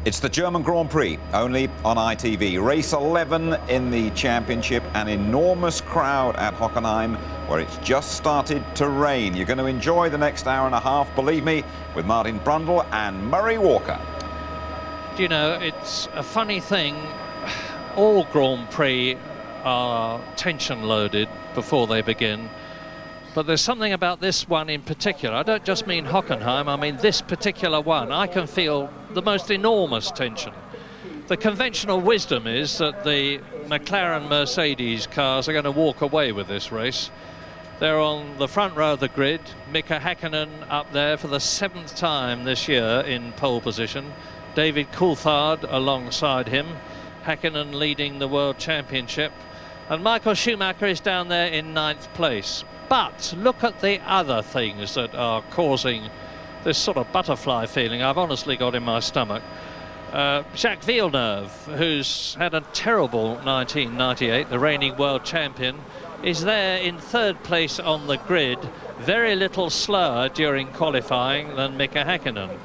It's the German Grand Prix, only on ITV. Race 11 in the championship, an enormous crowd at Hockenheim, where it's just started to rain. You're going to enjoy the next hour and a half, believe me, with Martin Brundle and Murray Walker. Do you know, it's a funny thing. All Grand Prix are tension-loaded before they begin. But there's something about this one in particular. I don't just mean Hockenheim, I mean this particular one. I can feel the most enormous tension. The conventional wisdom is that the McLaren Mercedes cars are going to walk away with this race. They're on the front row of the grid. Mika Häkkinen up there for the 7th time this year in pole position. David Coulthard alongside him. Häkkinen leading the World Championship. And Michael Schumacher is down there in 9th place. But look at the other things that are causing this sort of butterfly feeling I've honestly got in my stomach. Jacques Villeneuve, who's had a terrible 1998, the reigning world champion, is there in 3rd place on the grid, very little slower during qualifying than Mika Häkkinen.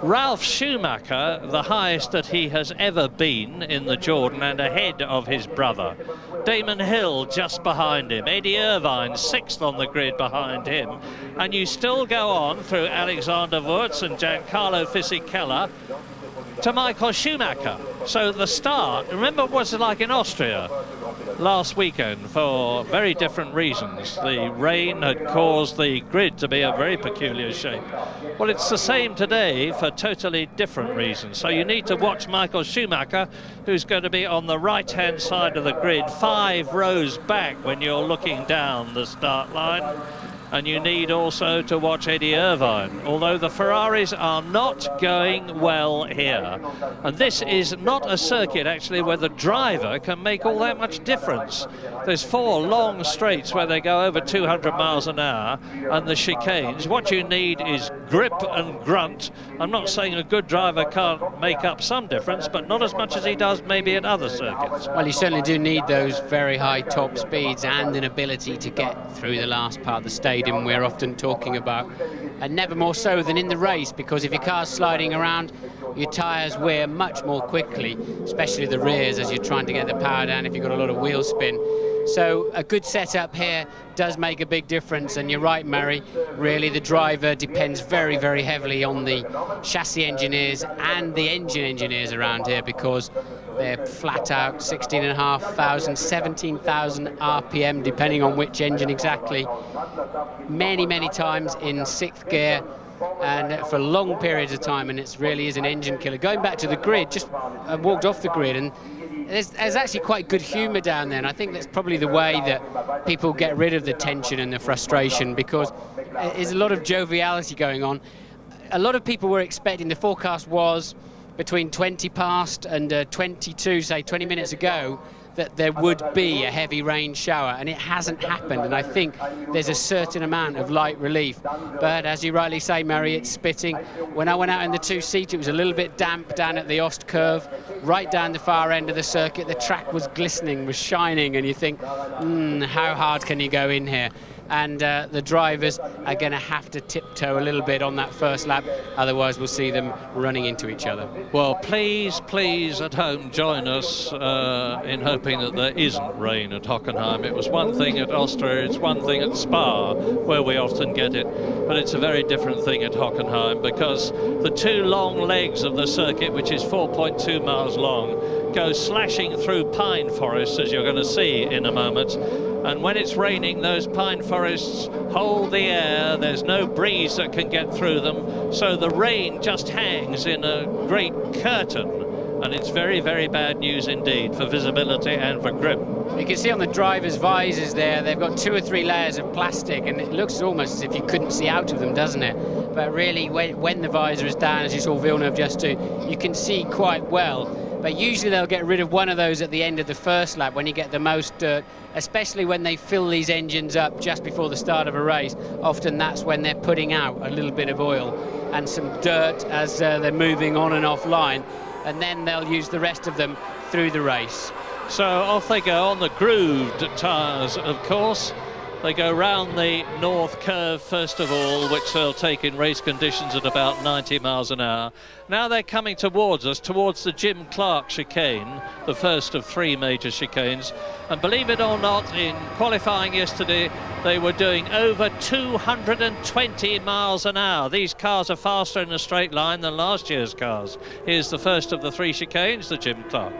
Ralf Schumacher, the highest that he has ever been in the Jordan, and ahead of his brother. Damon Hill just behind him. Eddie Irvine 6th on the grid behind him. And you still go on through Alexander Wurz and Giancarlo Fisichella to Michael Schumacher. So the start, remember what it was like in Austria last weekend for very different reasons. The rain had caused the grid to be a very peculiar shape. Well, it's the same today for totally different reasons. So you need to watch Michael Schumacher, who's going to be on the right-hand side of the grid, 5 rows back when you're looking down the start line. And you need also to watch Eddie Irvine, although the Ferraris are not going well here. And this is not a circuit, actually, where the driver can make all that much difference. There's 4 long straights where they go over 200 miles an hour, and the chicanes. What you need is grip and grunt. I'm not saying a good driver can't make up some difference, but not as much as he does maybe at other circuits. Well, you certainly do need those very high top speeds and an ability to get through the last part of the stadium we're often talking about, and never more so than in the race, because if your car's sliding around, your tyres wear much more quickly, especially the rears as you're trying to get the power down if you've got a lot of wheel spin. So a good setup here does make a big difference, and you're right, Murray, really the driver depends very, very heavily on the chassis engineers and the engine engineers around here, because they're flat out 16,500, 17,000 RPM, depending on which engine exactly, many times in 6th gear, and for long periods of time, and it really is an engine killer. Going back to the grid, just walked off the grid, and there's actually quite good humour down there, and I think that's probably the way that people get rid of the tension and the frustration, because there's a lot of joviality going on. A lot of people were expecting, the forecast was between 20 past and 22, say 20 minutes ago, that there would be a heavy rain shower, and it hasn't happened, and I think there's a certain amount of light relief. But as you rightly say, Murray, it's spitting. When I went out in the 2-seat, it was a little bit damp down at the Ost curve, right down the far end of the circuit. The track was glistening, was shining, and you think, how hard can you go in here? And the drivers are going to have to tiptoe a little bit on that first lap, otherwise we'll see them running into each other. Well, please at home join us in hoping that there isn't rain at Hockenheim. It was one thing at Austria, it's one thing at Spa, where we often get it, but it's a very different thing at Hockenheim, because the 2 long legs of the circuit, which is 4.2 miles long, go slashing through pine forests, as you're going to see in a moment. And when it's raining, those pine forests hold the air. There's no breeze that can get through them. So the rain just hangs in a great curtain. And it's very, very bad news indeed for visibility and for grip. You can see on the driver's visors there, they've got 2 or 3 layers of plastic, and it looks almost as if you couldn't see out of them, doesn't it? But really, when the visor is down, as you saw Villeneuve just do, you can see quite well. But usually they'll get rid of one of those at the end of the first lap when you get the most dirt, especially when they fill these engines up just before the start of a race. Often that's when they're putting out a little bit of oil and some dirt as they're moving on and offline, and then they'll use the rest of them through the race. So off they go on the grooved tyres, of course. They go round the north curve first of all, which they'll take in race conditions at about 90 miles an hour. Now they're coming towards us, towards the Jim Clark chicane, the first of 3 major chicanes. And believe it or not, in qualifying yesterday, they were doing over 220 miles an hour. These cars are faster in a straight line than last year's cars. Here's the first of the 3 chicanes, the Jim Clark.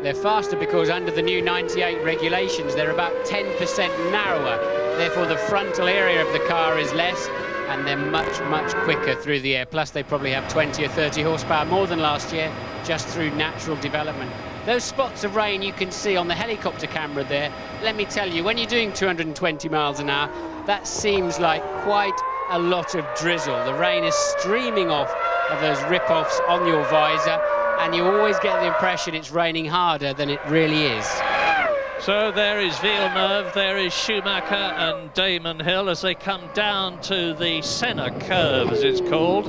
They're faster because under the new 98 regulations, they're about 10% narrower. Therefore, the frontal area of the car is less, and they're much, much quicker through the air. Plus, they probably have 20 or 30 horsepower more than last year, just through natural development. Those spots of rain you can see on the helicopter camera there, let me tell you, when you're doing 220 miles an hour, that seems like quite a lot of drizzle. The rain is streaming off of those rip-offs on your visor, and you always get the impression it's raining harder than it really is. So there is Villeneuve, there is Schumacher and Damon Hill as they come down to the Senna curve, as it's called.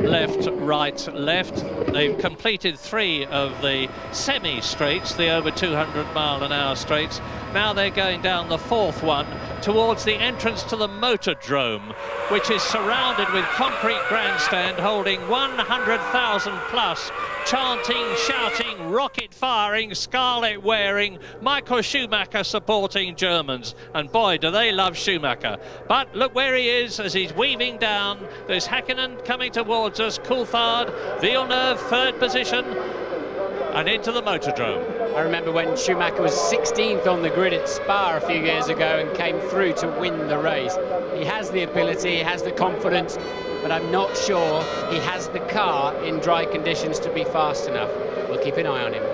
Left, right, left. They've completed 3 of the semi-straights, the over 200-mile-an-hour straights. Now they're going down the 4th one towards the entrance to the Motordrome, which is surrounded with concrete grandstand holding 100,000 plus chanting, shouting, rocket-firing, scarlet-wearing, Michael Schumacher supporting Germans. And boy, do they love Schumacher. But look where he is as he's weaving down. There's Häkkinen coming towards us, Coulthard, Villeneuve, 3rd position, and into the Motordrome. I remember when Schumacher was 16th on the grid at Spa a few years ago and came through to win the race. He has the ability, he has the confidence, but I'm not sure he has the car in dry conditions to be fast enough. We'll keep an eye on him.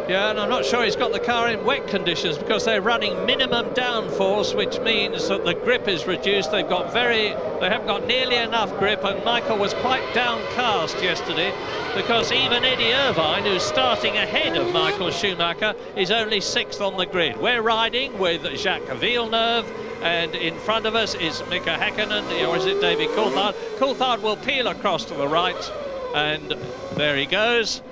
Yeah, and I'm not sure he's got the car in wet conditions because they're running minimum downforce, which means that the grip is reduced. They haven't got nearly enough grip, and Michael was quite downcast yesterday because even Eddie Irvine, who's starting ahead of Michael Schumacher, is only 6th on the grid. We're riding with Jacques Villeneuve, and in front of us is Mika Häkkinen, or is it David Coulthard? Coulthard will peel across to the right, and there he goes.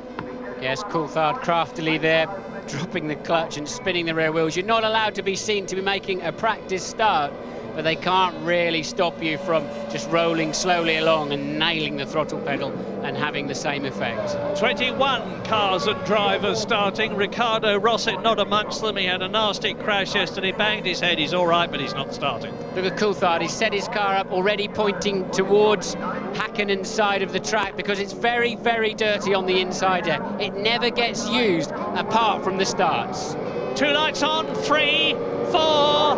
Yes, Coulthard craftily there, dropping the clutch and spinning the rear wheels. You're not allowed to be seen to be making a practice start, but they can't really stop you from just rolling slowly along and nailing the throttle pedal and having the same effect. 21 cars and drivers starting. Ricardo Rosset not amongst them. He had a nasty crash yesterday, banged his head. He's all right, but he's not starting. Look at Coulthard. He's set his car up already pointing towards Häkkinen's side of the track because it's very, very dirty on the inside there. It never gets used apart from the starts. 2 lights on, 3, 4,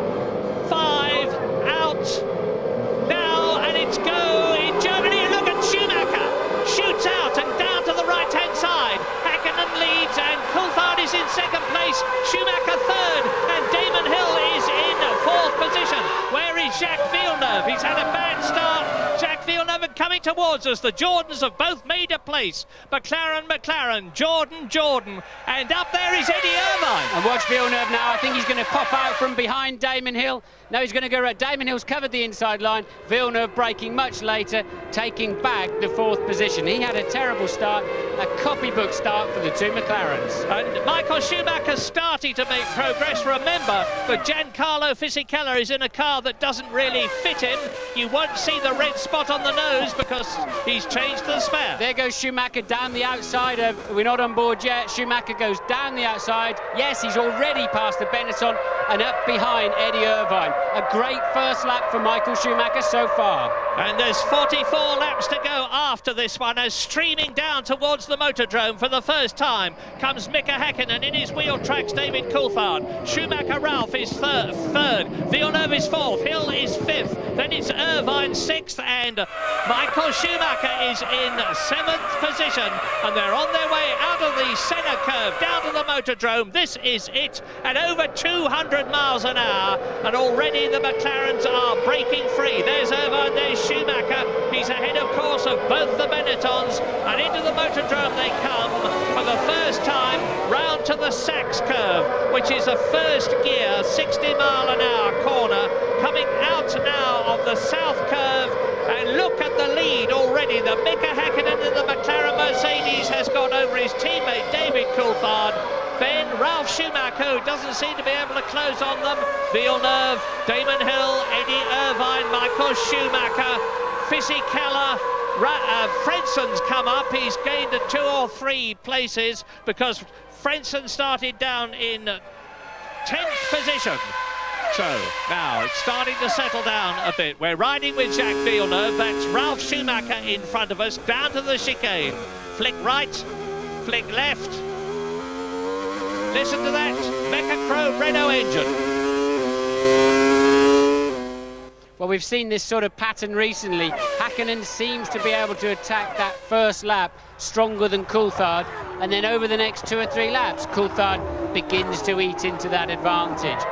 5, out, now, and it's go in Germany. Look at Schumacher, shoots out and down to the right-hand side. Häkkinen leads and Coulthard is in 2nd place, Schumacher 3rd, and Damon Hill is in 4th position. Where is Jacques Villeneuve? He's had a bad start. Jacques Villeneuve coming towards us. The Jordans have both made a place. McLaren, Jordan, and up there is Eddie Irvine. And watch Villeneuve now. I think he's going to pop out from behind Damon Hill. No, he's going to go right. Damon Hill's covered the inside line. Villeneuve braking much later, taking back the 4th position. He had a terrible start, a copybook start for the 2 McLarens. And Michael Schumacher's starting to make progress. Remember that Giancarlo Fisichella is in a car that doesn't really fit him. You won't see the red spot on the nose because he's changed the spare. There goes Schumacher down the outside. We're not on board yet. Schumacher goes down the outside. Yes, he's already past the Benetton and up behind Eddie Irvine. A great first lap for Michael Schumacher so far. And there's 44 laps to go after this one as streaming down towards the Motordrome for the first time comes Mika Häkkinen in his wheel tracks David Coulthard. Schumacher Ralph is third, Villeneuve is 4th, Hill is 5th, then it's Irvine 6th, and Michael Schumacher is in 7th position, and they're on their way out of the Senna curve down to the Motordrome. This is it, at over 200 miles an hour, and already the McLarens are breaking free. There's Irvine, there's Schumacher. He's ahead, of course, of both the Benettons, and into the Motordrome they come for the first time round to the Sachs curve, which is a first gear 60-mile-an-hour corner coming out now of the south curve. And look at the lead already. The Mika Häkkinen in the McLaren Mercedes has got over his teammate David Coulthard. Ben, Ralph Schumacher, who doesn't seem to be able to close on them. Villeneuve, Damon Hill, Eddie Irvine, Michael Schumacher, Fisichella, Frenson's come up. He's gained 2 or 3 places because Frenson started down in 10th position. So now it's starting to settle down a bit. We're riding with Jacques Villeneuve. That's Ralph Schumacher in front of us, down to the chicane. Flick right, flick left. Listen to that Mecha Renault engine. Well, we've seen this sort of pattern recently. Häkkinen seems to be able to attack that first lap stronger than Coulthard, and then over the next 2 or 3 laps, Coulthard begins to eat into that advantage.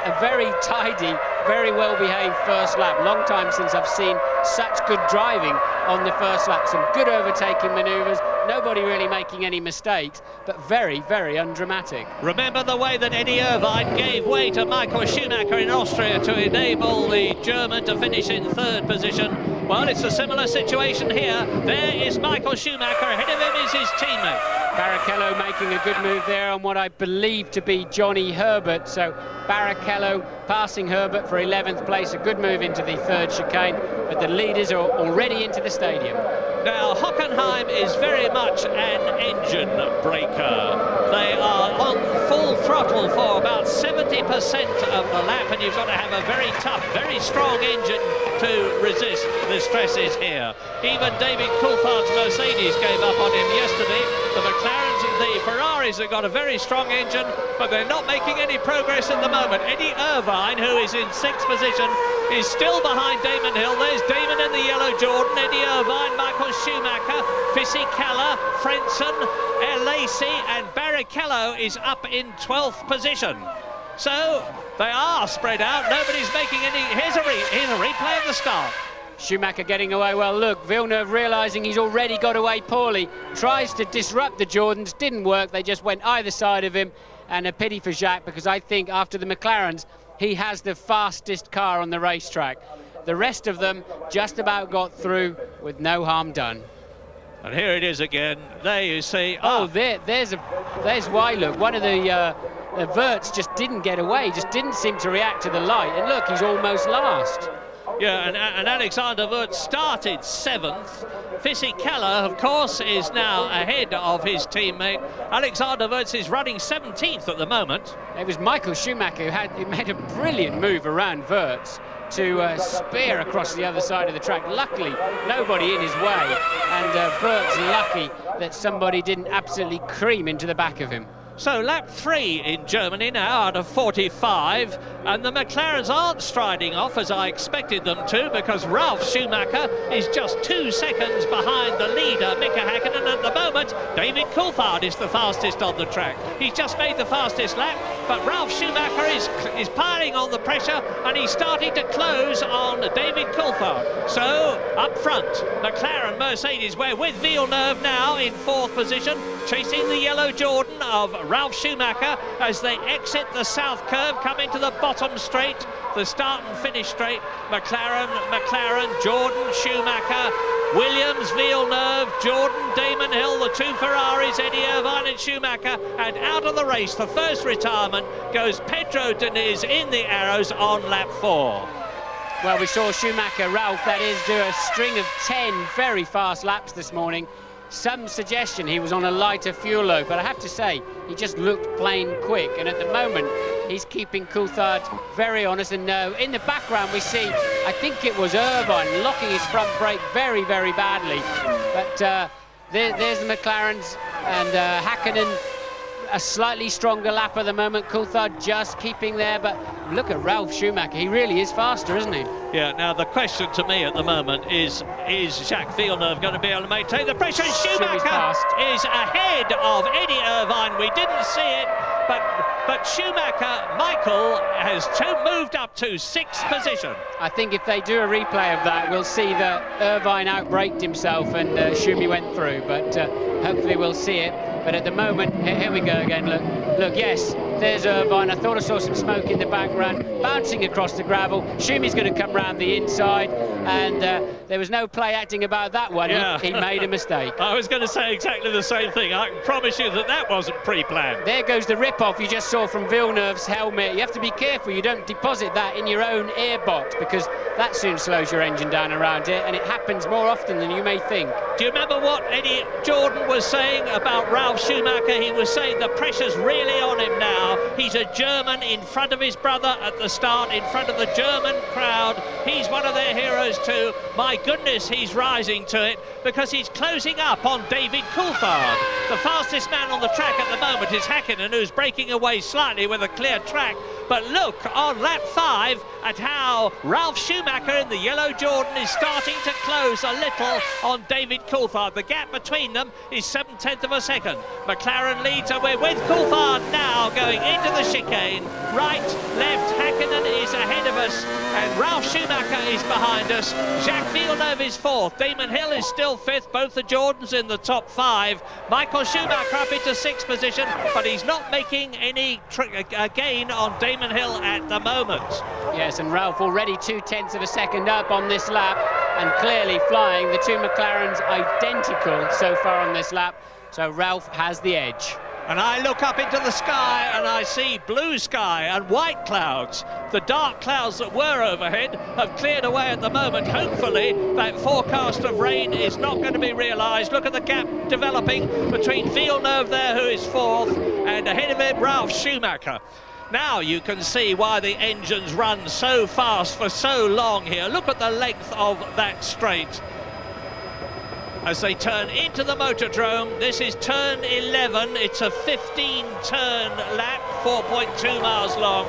A very tidy, very well-behaved first lap. Long time since I've seen such good driving on the first lap. Some good overtaking manoeuvres, nobody really making any mistakes, but very, very undramatic. Remember the way that Eddie Irvine gave way to Michael Schumacher in Austria to enable the German to finish in 3rd position. Well, it's a similar situation here. There is Michael Schumacher, ahead of him is his teammate. Barrichello making a good move there on what I believe to be Johnny Herbert. So Barrichello passing Herbert for 11th place, a good move into the 3rd chicane, but the leaders are already into the stadium. Now, Hockenheim is very much an engine breaker. They are on full throttle for about 70% of the lap, and you've got to have a very tough, very strong engine to resist the stresses here. Even David Coulthard's Mercedes gave up on him yesterday. The McLarens and the Ferraris have got a very strong engine, but they're not making any progress at the moment. Eddie Irvine, who is in 6th position, is still behind Damon Hill. There's Damon in the yellow Jordan, Eddie Irvine, Michael Schumacher, Fisichella, Frenson, Lacey, and Barrichello is up in 12th position. So they are spread out. Nobody's making any. Here's a replay of the start. Schumacher getting away well. Look, Villeneuve realising he's already got away poorly, tries to disrupt the Jordans, didn't work. They just went either side of him, and a pity for Jacques, because I think after the McLarens, he has the fastest car on the racetrack. The rest of them just about got through with no harm done. And here it is again. There you see. Oh, there's why. Look, one of the Verts just didn't get away, just didn't seem to react to the light. And look, he's almost last. Yeah, and Alexander Wurz started 7th. Fisichella, of course, is now ahead of his teammate. Alexander Wurz is running 17th at the moment. It was Michael Schumacher who made a brilliant move around Wurz to spear across the other side of the track. Luckily, nobody in his way, and Wurz lucky that somebody didn't absolutely cream into the back of him. So lap 3 in Germany now out of 45, and the McLarens aren't striding off as I expected them to, because Ralf Schumacher is just 2 seconds behind the leader, Mika Häkkinen. At the moment, David Coulthard is the fastest on the track. He's just made the fastest lap, but Ralf Schumacher is piling on the pressure, and he's starting to close on David Coulthard. So up front, McLaren, Mercedes, we're with Villeneuve now in 4th position, chasing the yellow Jordan of Ralf Schumacher as they exit the south curve, come into the bottom straight, the start and finish straight. McLaren, Jordan, Schumacher, Williams, Villeneuve, Jordan, Damon Hill, the 2 Ferraris, Eddie Irvine and Schumacher, and out of the race, the first retirement, goes Pedro Diniz in the arrows on lap 4. Well, we saw Schumacher, Ralph, that is, do a string of 10 very fast laps this morning. Some suggestion he was on a lighter fuel load, but I have to say, he just looked plain quick. And at the moment, he's keeping Coulthard very honest. And in the background, we see, I think it was Irvine locking his front brake very, very badly. But there's the McLarens, and Häkkinen, a slightly stronger lap at the moment. Coulthard just keeping there, but look at Ralf Schumacher. He really is faster, isn't he? Yeah, now the question to me at the moment is Jacques Villeneuve going to be able to maintain the pressure? Schumacher is ahead of Eddie Irvine. We didn't see it, but Schumacher, Michael, has moved up to 6th position. I think if they do a replay of that, we'll see that Irvine outbraked himself and Schumi went through, but hopefully we'll see it. But at the moment, here we go again, look, yes, there's Irvine. I thought I saw some smoke in the background. bouncing across the gravel. Schumi's going to come round the inside, and there was no play acting about that one. Yeah. He made a mistake. I was going to say exactly the same thing. I can promise you that that wasn't pre-planned. There goes the rip-off you just saw from Villeneuve's helmet. You have to be careful you don't deposit that in your own air box, because that soon slows your engine down around it, and it happens more often than you may think. Do you remember what Eddie Jordan was saying about Ralf Schumacher? He was saying the pressure's really on him now. He's a German in front of his brother at the start, in front of the German crowd. He's one of their heroes too. My goodness, he's rising to it, because he's closing up on David Coulthard. The fastest man on the track at the moment is Häkkinen, who's breaking away slightly with a clear track. But look on lap 5 at how Ralf Schumacher in the yellow Jordan is starting to close a little on David Coulthard. The gap between them is 7/10 of a second. McLaren leads, and we're with Coulthard now going into the chicane. Right, left, Häkkinen is ahead of us, and Ralf Schumacher is behind us. Jacques Villeneuve is 4th. Damon Hill is still 5th. Both the Jordans in the top 5. Michael Schumacher up into 6th position, but he's not making any gain on Damon Hill at the moment. Yes, and Ralf already 2/10 of a second up on this lap, and clearly flying. The two McLarens identical so far on this lap, so Ralf has the edge. And I look up into the sky and I see blue sky and white clouds. The dark clouds that were overhead have cleared away at the moment. Hopefully that forecast of rain is not going to be realised. Look at the gap developing between Villeneuve there, who is 4th, and ahead of him Ralf Schumacher. Now you can see why the engines run so fast for so long here. Look at the length of that straight. As they turn into the Motordrome, this is turn 11. It's a 15-turn lap, 4.2 miles long.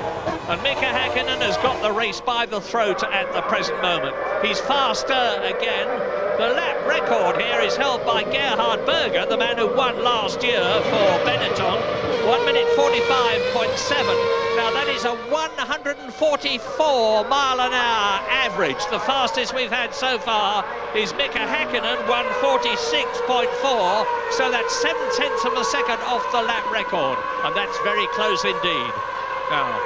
And Mika Häkkinen has got the race by the throat at the present moment. He's faster again. The lap record here is held by Gerhard Berger, the man who won last year for Benetton. 1 minute 45.7. Now that is a 144 mile an hour average. The fastest we've had so far is Mika Häkkinen, 146.4. So that's 7/10 of a second off the lap record, and that's very close indeed. Now,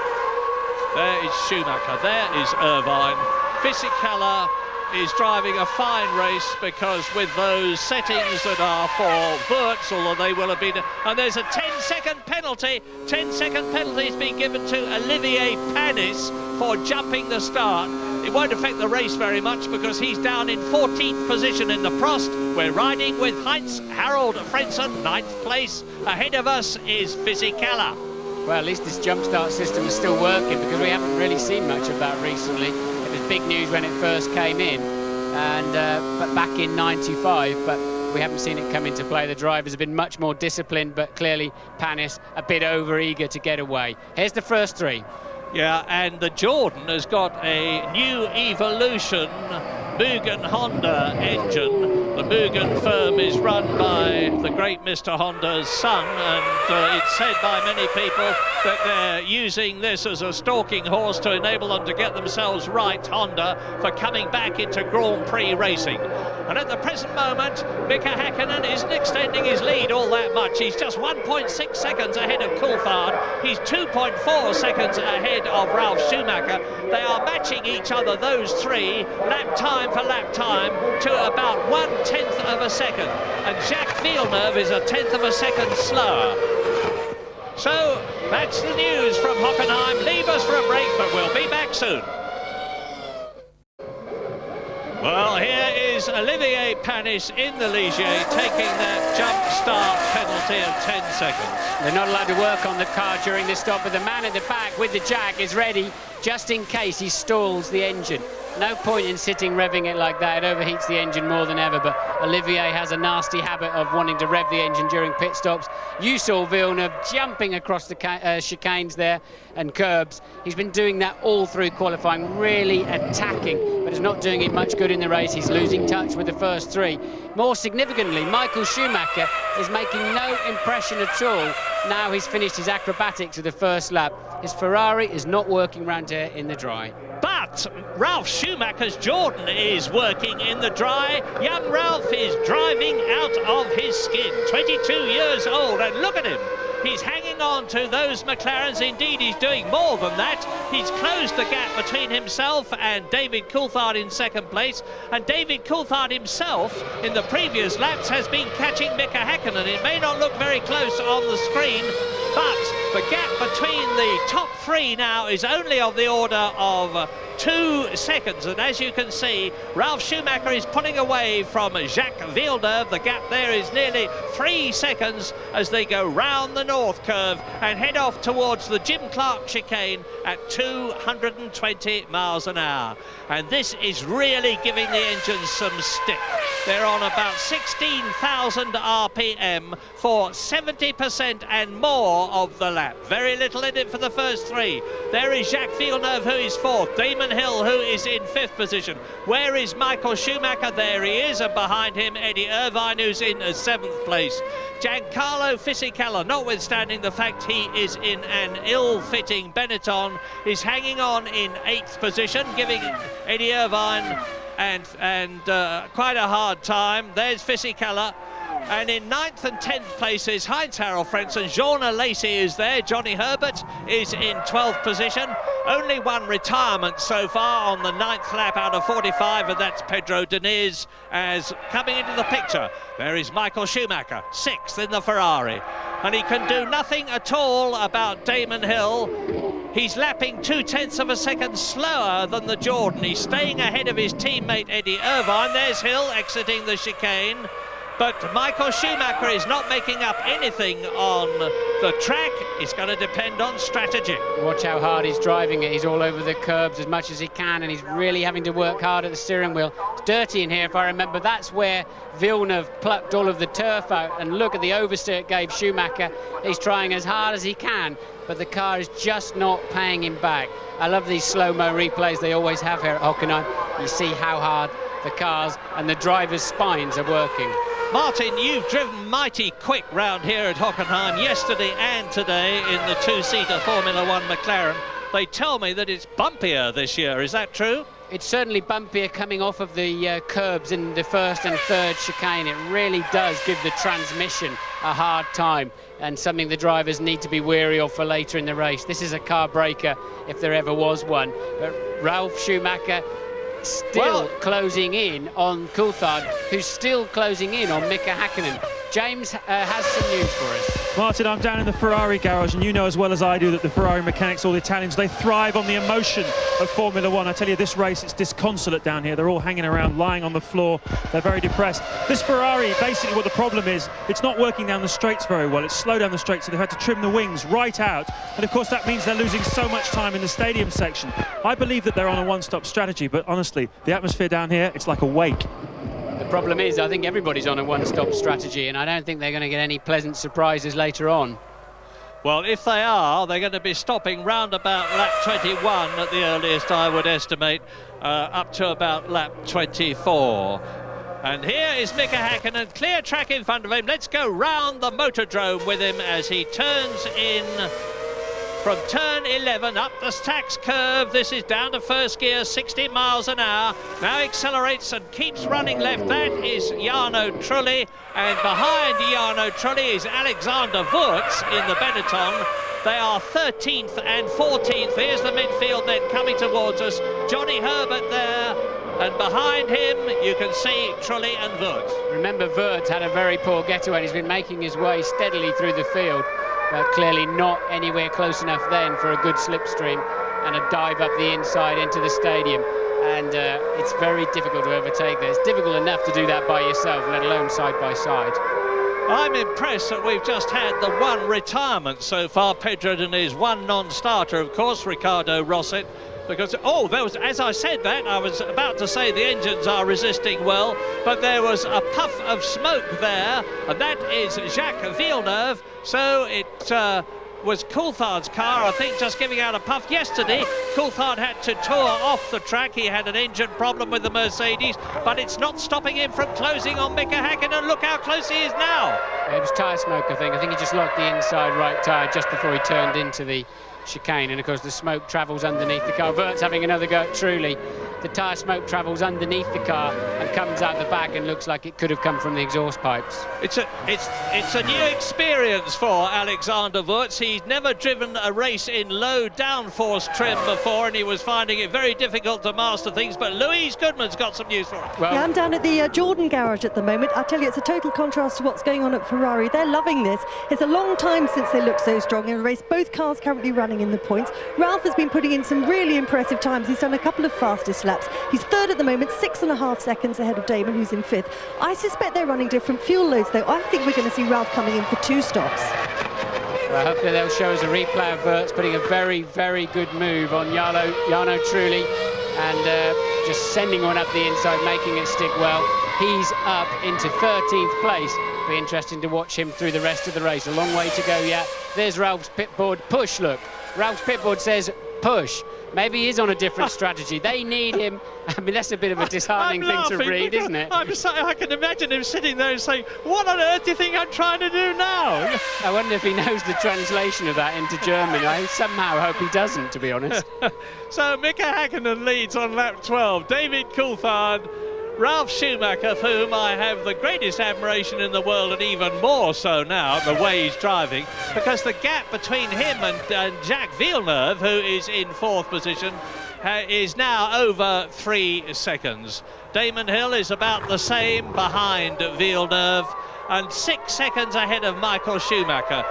there is Schumacher, there is Irvine. Fisichella is driving a fine race, because with those settings that are for Wurz, although they will have been, and there's a 10-second penalty. 10-second penalty has been given to Olivier Panis for jumping the start. It won't affect the race very much, because he's down in 14th position in the Prost. We're riding with Heinz Harald Frentzen, 9th place. Ahead of us is Fisichella. Well, at least this jump start system is still working, because we haven't really seen much of that recently. It was big news when it first came in, and but back in '95, but we haven't seen it come into play. The drivers have been much more disciplined, but clearly Panis a bit over-eager to get away. Here's the first 3. Yeah, and the Jordan has got a new Evolution Mugen Honda engine. The Mugen firm is run by the great Mr. Honda's son, and it's said by many people that they're using this as a stalking horse to enable them to get themselves right, Honda, for coming back into Grand Prix racing. And at the present moment, Mika Häkkinen isn't extending his lead all that much. He's just 1.6 seconds ahead of Coulthard. He's 2.4 seconds ahead of Ralf Schumacher. They are matching each other, those 3, lap time for lap time, to about 1/10 of a second. And Jacques Villeneuve is a 1/10 of a second slower. So that's the news from Hockenheim. Leave us for a break, but we'll be back soon. Well, here is Olivier Panis in the Ligier, taking that jump start penalty of 10 seconds. They're not allowed to work on the car during this stop, but the man at the back with the jack is ready just in case he stalls the engine. No point in sitting revving it like that. It overheats the engine more than ever, but Olivier has a nasty habit of wanting to rev the engine during pit stops. You saw Villeneuve jumping across the chicanes there and curbs. He's been doing that all through qualifying, really attacking, but it's not doing him much good in the race. He's losing touch with the first 3. More significantly, Michael Schumacher is making no impression at all now he's finished his acrobatics of the first lap. His Ferrari is not working round here in the dry. But Ralf Schumacher's Jordan is working in the dry. Young Ralf is driving out of his skin. 22 years old, and look at him. He's hanging on to those McLarens. Indeed, he's doing more than that. He's closed the gap between himself and David Coulthard in second place. And David Coulthard himself, in the previous laps, has been catching Mika Häkkinen. It may not look very close on the screen, but the gap between the top three now is only of the order of 2 seconds, and as you can see, Ralf Schumacher is pulling away from Jacques Villeneuve. The gap there is nearly 3 seconds as they go round the north curve and head off towards the Jim Clark chicane at 220 miles an hour. And this is really giving the engines some stick. They're on about 16,000 RPM for 70% and more of the lap. Very little in it for the first 3. There is Jacques Villeneuve, who is 4th. Damon Hill, who is in 5th position. Where is Michael Schumacher? There he is, and behind him Eddie Irvine, who's in 7th place. Giancarlo Fisichella, notwithstanding the fact he is in an ill-fitting Benetton, is hanging on in 8th position, giving Eddie Irvine and quite a hard time. There's Fisichella. And in 9th and 10th places, Heinz-Harald Frentzen, Jean Lacey is there, Johnny Herbert is in 12th position. Only one retirement so far on the 9th lap out of 45, and that's Pedro Diniz as coming into the picture. There is Michael Schumacher, 6th in the Ferrari. And he can do nothing at all about Damon Hill. He's lapping 0.2 of a second slower than the Jordan. He's staying ahead of his teammate Eddie Irvine. There's Hill exiting the chicane. But Michael Schumacher is not making up anything on the track. It's going to depend on strategy. Watch how hard he's driving it. He's all over the curbs as much as he can, and he's really having to work hard at the steering wheel. It's dirty in here, if I remember. That's where Villeneuve plucked all of the turf out, and look at the oversteer it gave Schumacher. He's trying as hard as he can, but the car is just not paying him back. I love these slow-mo replays they always have here at Hockenheim. You see how hard the cars and the drivers' spines are working. Martin, you've driven mighty quick round here at Hockenheim yesterday and today in the 2-seater Formula One McLaren. They tell me that it's bumpier this year. Is that true? It's certainly bumpier coming off of the curbs in the first and third chicane. It really does give the transmission a hard time, and something the drivers need to be wary of for later in the race. This is a car breaker if there ever was one. But Ralf Schumacher still closing in on Coulthard, who's still closing in on Mika Häkkinen. James has some news for us. Martin, I'm down in the Ferrari garage, and you know as well as I do that the Ferrari mechanics, all the Italians, they thrive on the emotion of Formula One. I tell you, this race, it's disconsolate down here. They're all hanging around, lying on the floor. They're very depressed. This Ferrari, basically what the problem is, it's not working down the straights very well. It's slow down the straights, so they've had to trim the wings right out. And of course, that means they're losing so much time in the stadium section. I believe that they're on a one-stop strategy, but honestly, the atmosphere down here, it's like a wake. The problem is, I think everybody's on a one-stop strategy, and I don't think they're going to get any pleasant surprises later on. Well, if they are, they're going to be stopping round about lap 21 at the earliest, I would estimate, up to about lap 24. And here is Mika Häkkinen, clear track in front of him. Let's go round the Motordrome with him as he turns in from turn 11 up the Stax curve. This is down to first gear, 60 miles an hour. Now accelerates and keeps running left. That is Jarno Trulli. And behind Jarno Trulli is Alexander Wurz in the Benetton. They are 13th and 14th. Here's the midfield then coming towards us. Johnny Herbert there. And behind him, you can see Trulli and Wurz. Remember, Wurz had a very poor getaway. He's been making his way steadily through the field, but clearly not anywhere close enough then for a good slipstream and a dive up the inside into the stadium. And it's very difficult to overtake there. It's difficult enough to do that by yourself, let alone side by side. I'm impressed that we've just had the one retirement so far. Pedro Diniz, one non-starter, of course, Ricardo Rosset. Because, oh, there was, as I said that, I was about to say the engines are resisting well, but there was a puff of smoke there, and that is Jacques Villeneuve. So it was Coulthard's car, I think, just giving out a puff. Yesterday, Coulthard had to tour off the track. He had an engine problem with the Mercedes, but it's not stopping him from closing on Mika Häkkinen. Look how close he is now. It was tyre smoke, I think. I think he just locked the inside right tyre just before he turned into the chicane, and of course the smoke travels underneath the car. Wurz having another go at Trulli. the tyre smoke travels underneath the car and comes out the back and looks like it could have come from the exhaust pipes. It's a new experience for Alexander Wurz. He's never driven a race in low downforce trim before, and he was finding it very difficult to master things, but Louise Goodman's got some news for him. Well, yeah, I'm down at the Jordan garage at the moment. I tell you, it's a total contrast to what's going on at Ferrari. They're loving this. It's a long time since they looked so strong in a race. Both cars currently running in the points. Ralph has been putting in some really impressive times. He's done a couple of fastest laps. He's third at the moment, 6.5 seconds ahead of Damon, who's in fifth. I suspect they're running different fuel loads, though. I think we're going to see Ralph coming in for 2 stops. Well, hopefully they'll show us a replay of Wurz putting a very, very good move on Jarno Trulli, and just sending one up the inside, making it stick well. He's up into 13th place. Be interesting to watch him through the rest of the race. A long way to go yet. There's Ralph's pitboard. Push, look. Ralph's pitboard says push. Maybe he is on a different strategy. They need him. I mean, that's a bit of a disheartening thing to read, isn't it? I can imagine him sitting there and saying, what on earth do you think I'm trying to do now? I wonder if he knows the translation of that into German. I somehow hope he doesn't, to be honest. So Mika Häkkinen leads on lap 12. David Coulthard, Ralf Schumacher, of whom I have the greatest admiration in the world, and even more so now, the way he's driving, because the gap between him and Jacques Villeneuve, who is in 4th position, is now over 3 seconds. Damon Hill is about the same behind Villeneuve, and 6 seconds ahead of Michael Schumacher.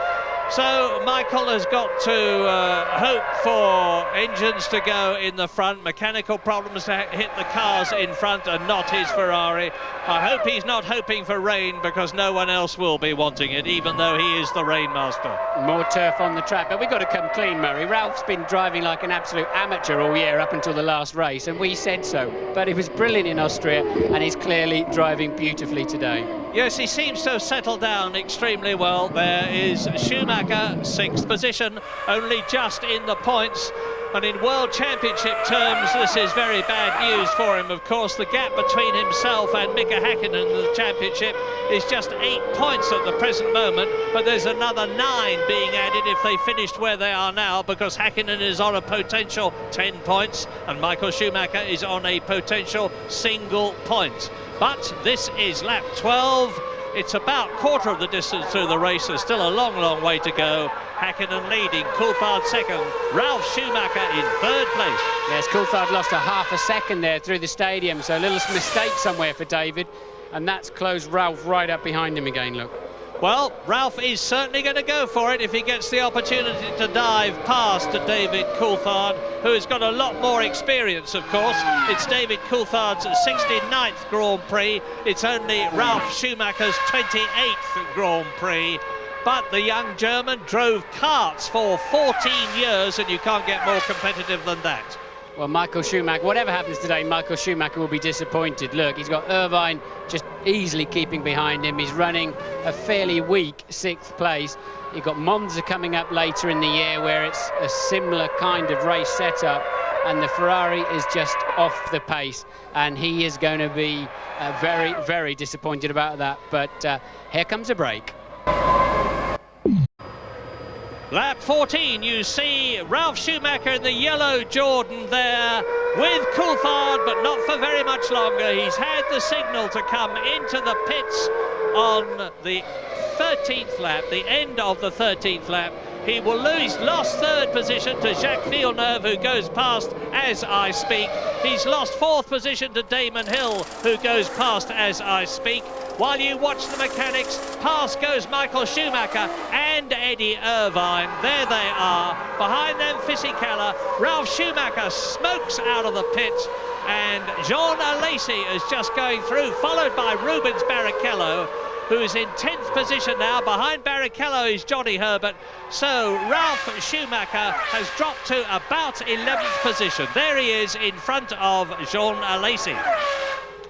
So Michael has got to hope for engines to go in the front, mechanical problems to hit the cars in front and not his Ferrari. I hope he's not hoping for rain, because no one else will be wanting it, even though he is the rain master. More turf on the track, but we've got to come clean, Murray. Ralph's been driving like an absolute amateur all year up until the last race, and we said so. But he was brilliant in Austria, and he's clearly driving beautifully today. Yes, he seems to have settled down extremely well. There is Schumacher, 6th position, only just in the points. And in World Championship terms, this is very bad news for him. Of course, the gap between himself and Mika Häkkinen in the championship is just 8 points at the present moment, but there's another 9 being added if they finished where they are now, because Häkkinen is on a potential 10 points and Michael Schumacher is on a potential single point. But this is lap 12. It's about quarter of the distance through the race. There's still a long, long way to go. Häkkinen leading, Coulthard second, Ralf Schumacher in 3rd place. Yes, Coulthard lost a half a second there through the stadium, so a little mistake somewhere for David, and that's closed Ralf right up behind him again, look. Well, Ralf is certainly going to go for it if he gets the opportunity to dive past David Coulthard, who has got a lot more experience, of course. It's David Coulthard's 69th Grand Prix. It's only Ralf Schumacher's 28th Grand Prix. But the young German drove karts for 14 years, and you can't get more competitive than that. Well, Michael Schumacher, whatever happens today, Michael Schumacher will be disappointed. Look, he's got Irvine just easily keeping behind him. He's running a fairly weak 6th place. You've got Monza coming up later in the year, where it's a similar kind of race setup, and the Ferrari is just off the pace, and he is going to be very, very disappointed about that. But here comes a break. Lap 14, you see Ralf Schumacher in the yellow Jordan there with Coulthard, but not for very much longer. He's had the signal to come into the pits on the 13th lap, the end of the 13th lap. He will lose, lost 3rd position to Jacques Villeneuve, who goes past as I speak. He's lost 4th position to Damon Hill, who goes past as I speak. While you watch the mechanics, past goes Michael Schumacher and Eddie Irvine. There they are. Behind them, Fisichella. Ralf Schumacher smokes out of the pit, and Jean Alesi is just going through, followed by Rubens Barrichello, who is in 10th position now. Behind Barrichello is Johnny Herbert. So Ralf Schumacher has dropped to about 11th position. There he is in front of Jean Alesi.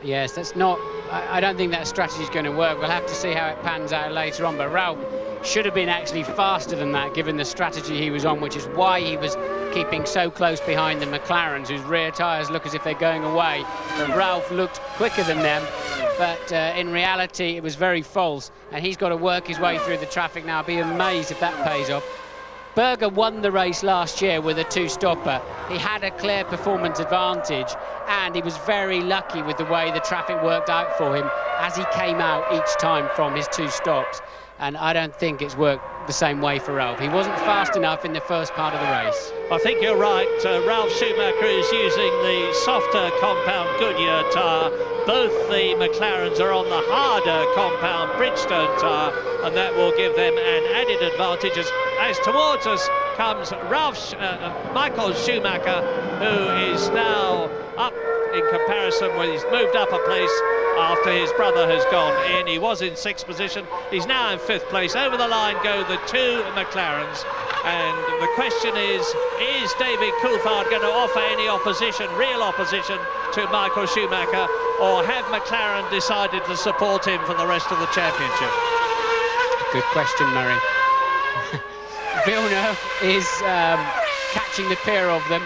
Yes, that's not... I don't think that strategy is going to work. We'll have to see how it pans out later on. But Ralf should have been actually faster than that, given the strategy he was on, which is why he was keeping so close behind the McLarens, whose rear tyres look as if they're going away. But Ralf looked quicker than them. But in reality, it was very false. And he's got to work his way through the traffic now. I'll be amazed if that pays off. Berger won the race last year with a two-stopper. He had a clear performance advantage, and he was very lucky with the way the traffic worked out for him as he came out each time from his two stops. And I don't think it's worked the same way for Ralph. He wasn't fast enough in the first part of the race. I think you're right. Ralph Schumacher is using the softer compound Goodyear tyre. Both the McLarens are on the harder compound Bridgestone tyre, and that will give them an added advantage. As towards us comes Michael Schumacher, who is now up in comparison when he's moved up a place after his brother has gone in. He was in 6th position, he's now in 5th place. Over the line go the two McLarens, and the question is David Coulthard going to offer any opposition, real opposition, to Michael Schumacher, or have McLaren decided to support him for the rest of the championship? Good question, Murray. Villeneuve is catching the pair of them,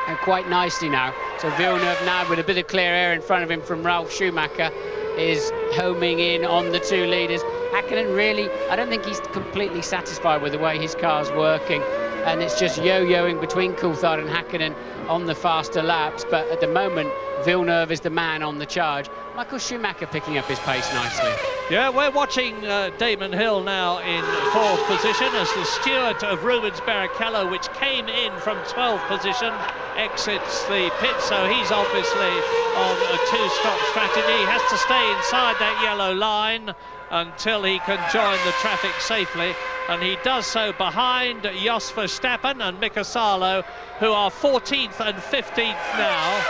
and quite nicely now. So Villeneuve now, with a bit of clear air in front of him from Ralph Schumacher, is homing in on the two leaders. Häkkinen really, I don't think he's completely satisfied with the way his car's working, and it's just yo-yoing between Coulthard and Häkkinen on the faster laps, but at the moment Villeneuve is the man on the charge. Michael Schumacher picking up his pace nicely. Yeah, we're watching Damon Hill now in 4th position as the steward of Rubens Barrichello, which came in from 12th position, exits the pit, so he's obviously on a two-stop strategy. He has to stay inside that yellow line until he can join the traffic safely, and he does so behind Jos Verstappen and Mika Salo, who are 14th and 15th now,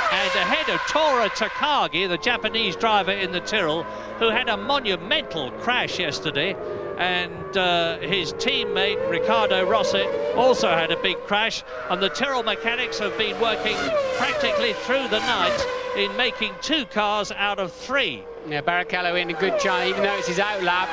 and ahead of Tora Takagi, the Japanese driver in the Tyrrell, who had a monumental crash yesterday, and his teammate Ricardo Rossi also had a big crash, and the Tyrrell mechanics have been working practically through the night in making 2 cars out of 3. Yeah, Barrichello in a good chance, even though it's his outlap,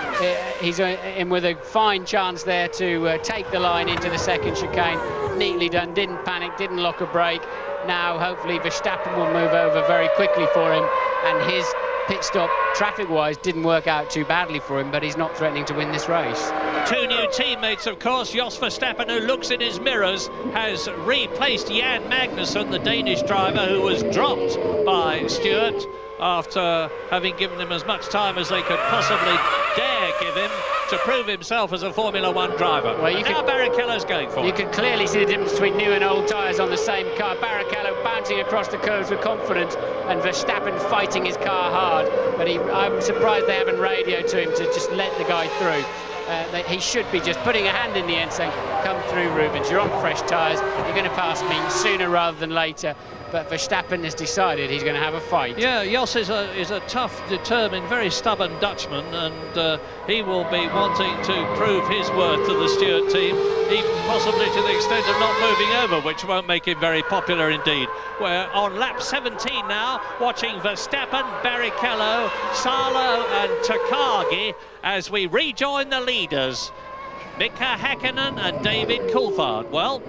he's in with a fine chance there to take the line into the second chicane. Neatly done, didn't panic, didn't lock a brake. Now hopefully Verstappen will move over very quickly for him, and his pit stop traffic-wise didn't work out too badly for him, but he's not threatening to win this race. 2 new teammates, of course. Jos Verstappen, who looks in his mirrors, has replaced Jan Magnussen, the Danish driver, who was dropped by Stewart after having given him as much time as they could possibly dare give him to prove himself as a Formula 1 driver. Well, now Barrichello's going for it. You can clearly see the difference between new and old tyres on the same car. Barrichello bouncing across the curves with confidence, and Verstappen fighting his car hard. But I'm surprised they haven't radioed to him to just let the guy through. He should be just putting a hand in the end saying, come through, Rubens, you're on fresh tyres, you're going to pass me sooner rather than later. But Verstappen has decided he's going to have a fight. Yeah, Jos is a tough, determined, very stubborn Dutchman, and he will be wanting to prove his worth to the Stewart team, even possibly to the extent of not moving over, which won't make him very popular indeed. We're on lap 17 now, watching Verstappen, Barrichello, Salo and Takagi as we rejoin the leaders, Mika Häkkinen and David Coulthard. Well,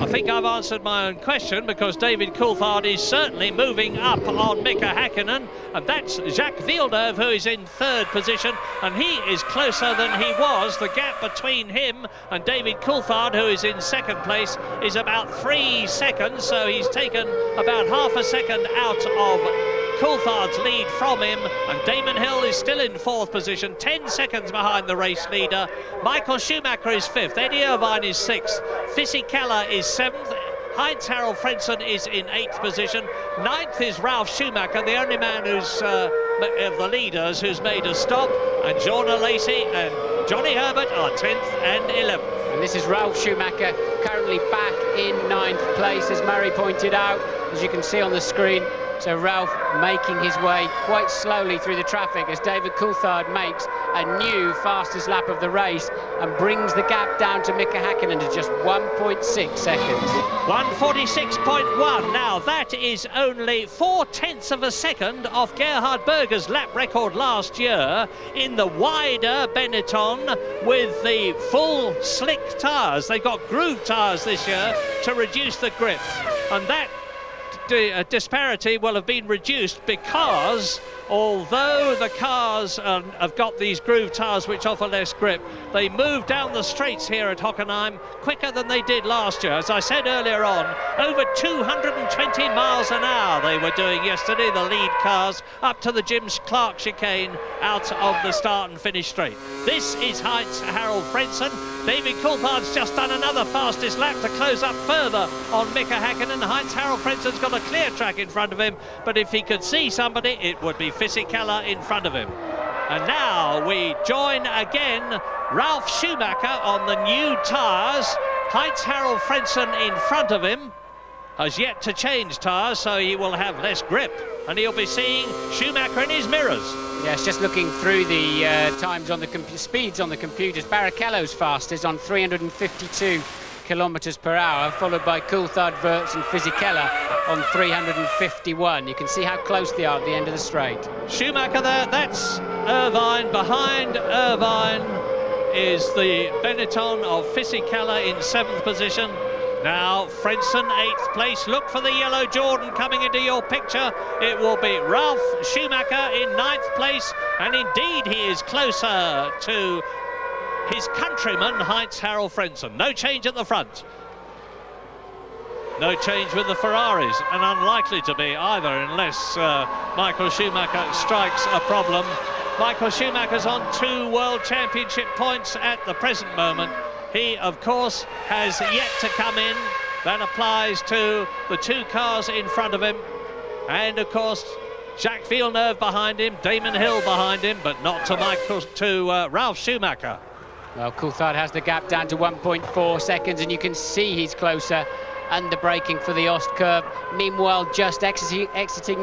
I think I've answered my own question, because David Coulthard is certainly moving up on Mika Häkkinen, and that's Jacques Villeneuve, who is in 3rd position, and he is closer than he was. The gap between him and David Coulthard, who is in 2nd place, is about 3 seconds, so he's taken about half a second out of Coulthard's lead from him, and Damon Hill is still in 4th position, 10 seconds behind the race leader. Michael Schumacher is 5th, Eddie Irvine is 6th, Fisichella is 7th, Heinz-Harald Frentzen is in 8th position, 9th is Ralph Schumacher, the only man who's of the leaders who's made a stop, and Jorna Lacey and Johnny Herbert are 10th and 11th. And this is Ralph Schumacher currently back in 9th place, as Murray pointed out, as you can see on the screen. So Ralph making his way quite slowly through the traffic as David Coulthard makes a new fastest lap of the race and brings the gap down to Mika Häkkinen to just 1.6 seconds. 1:46.1. Now that is only 0.4 of a second off Gerhard Berger's lap record last year in the wider Benetton with the full slick tyres. They've got groove tyres this year to reduce the grip, and that disparity will have been reduced because although the cars have got these groove tyres which offer less grip, they move down the straights here at Hockenheim quicker than they did last year. As I said earlier on, over 220 miles an hour they were doing yesterday, the lead cars, up to the Jim Clark chicane out of the start and finish straight. This is Heinz Harold Frentzen. David Coulthard's just done another fastest lap to close up further on Mika Häkkinen. Heinz Harold Frenzen's got a clear track in front of him, but if he could see somebody, it would be Fisichella in front of him. And now we join again Ralf Schumacher on the new tyres. Heinz Harold Frentzen in front of him has yet to change tyres, so he will have less grip, and he'll be seeing Schumacher in his mirrors. Yes, just looking through the times on the speeds on the computers. Barrichello's fastest on 352 kilometres per hour, followed by Coulthard, Wirtz and Fisichella on 351. You can see how close they are at the end of the straight. Schumacher there, that's Irvine. Behind Irvine is the Benetton of Fisichella in 7th position. Now Frentzen 8th place. Look for the yellow Jordan coming into your picture. It will be Ralf Schumacher in 9th place, and indeed he is closer to his countryman Heinz Harold Frentzen. No change at the front. No change with the Ferraris, and unlikely to be either unless Michael Schumacher strikes a problem. Michael Schumacher's on 2 World Championship points at the present moment. He, of course, has yet to come in. That applies to the 2 cars in front of him. And, of course, Jacques Villeneuve behind him, Damon Hill behind him, but not to Ralf Schumacher. Well, Coulthard has the gap down to 1.4 seconds, and you can see he's closer, under braking for the Ost curve. Meanwhile, just exiting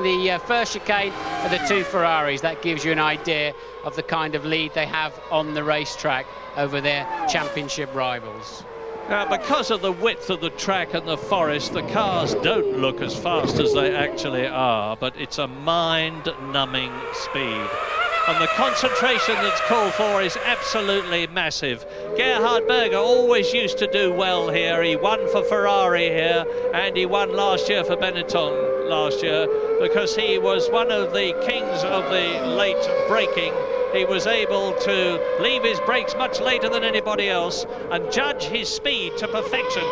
the first chicane for the 2 Ferraris. That gives you an idea of the kind of lead they have on the racetrack over their championship rivals. Now, because of the width of the track and the forest, the cars don't look as fast as they actually are, but it's a mind-numbing speed. And the concentration that's called for is absolutely massive. Gerhard Berger always used to do well here. He won for Ferrari here, and he won last year for Benetton last year, because he was one of the kings of the late braking. He was able to leave his brakes much later than anybody else and judge his speed to perfection,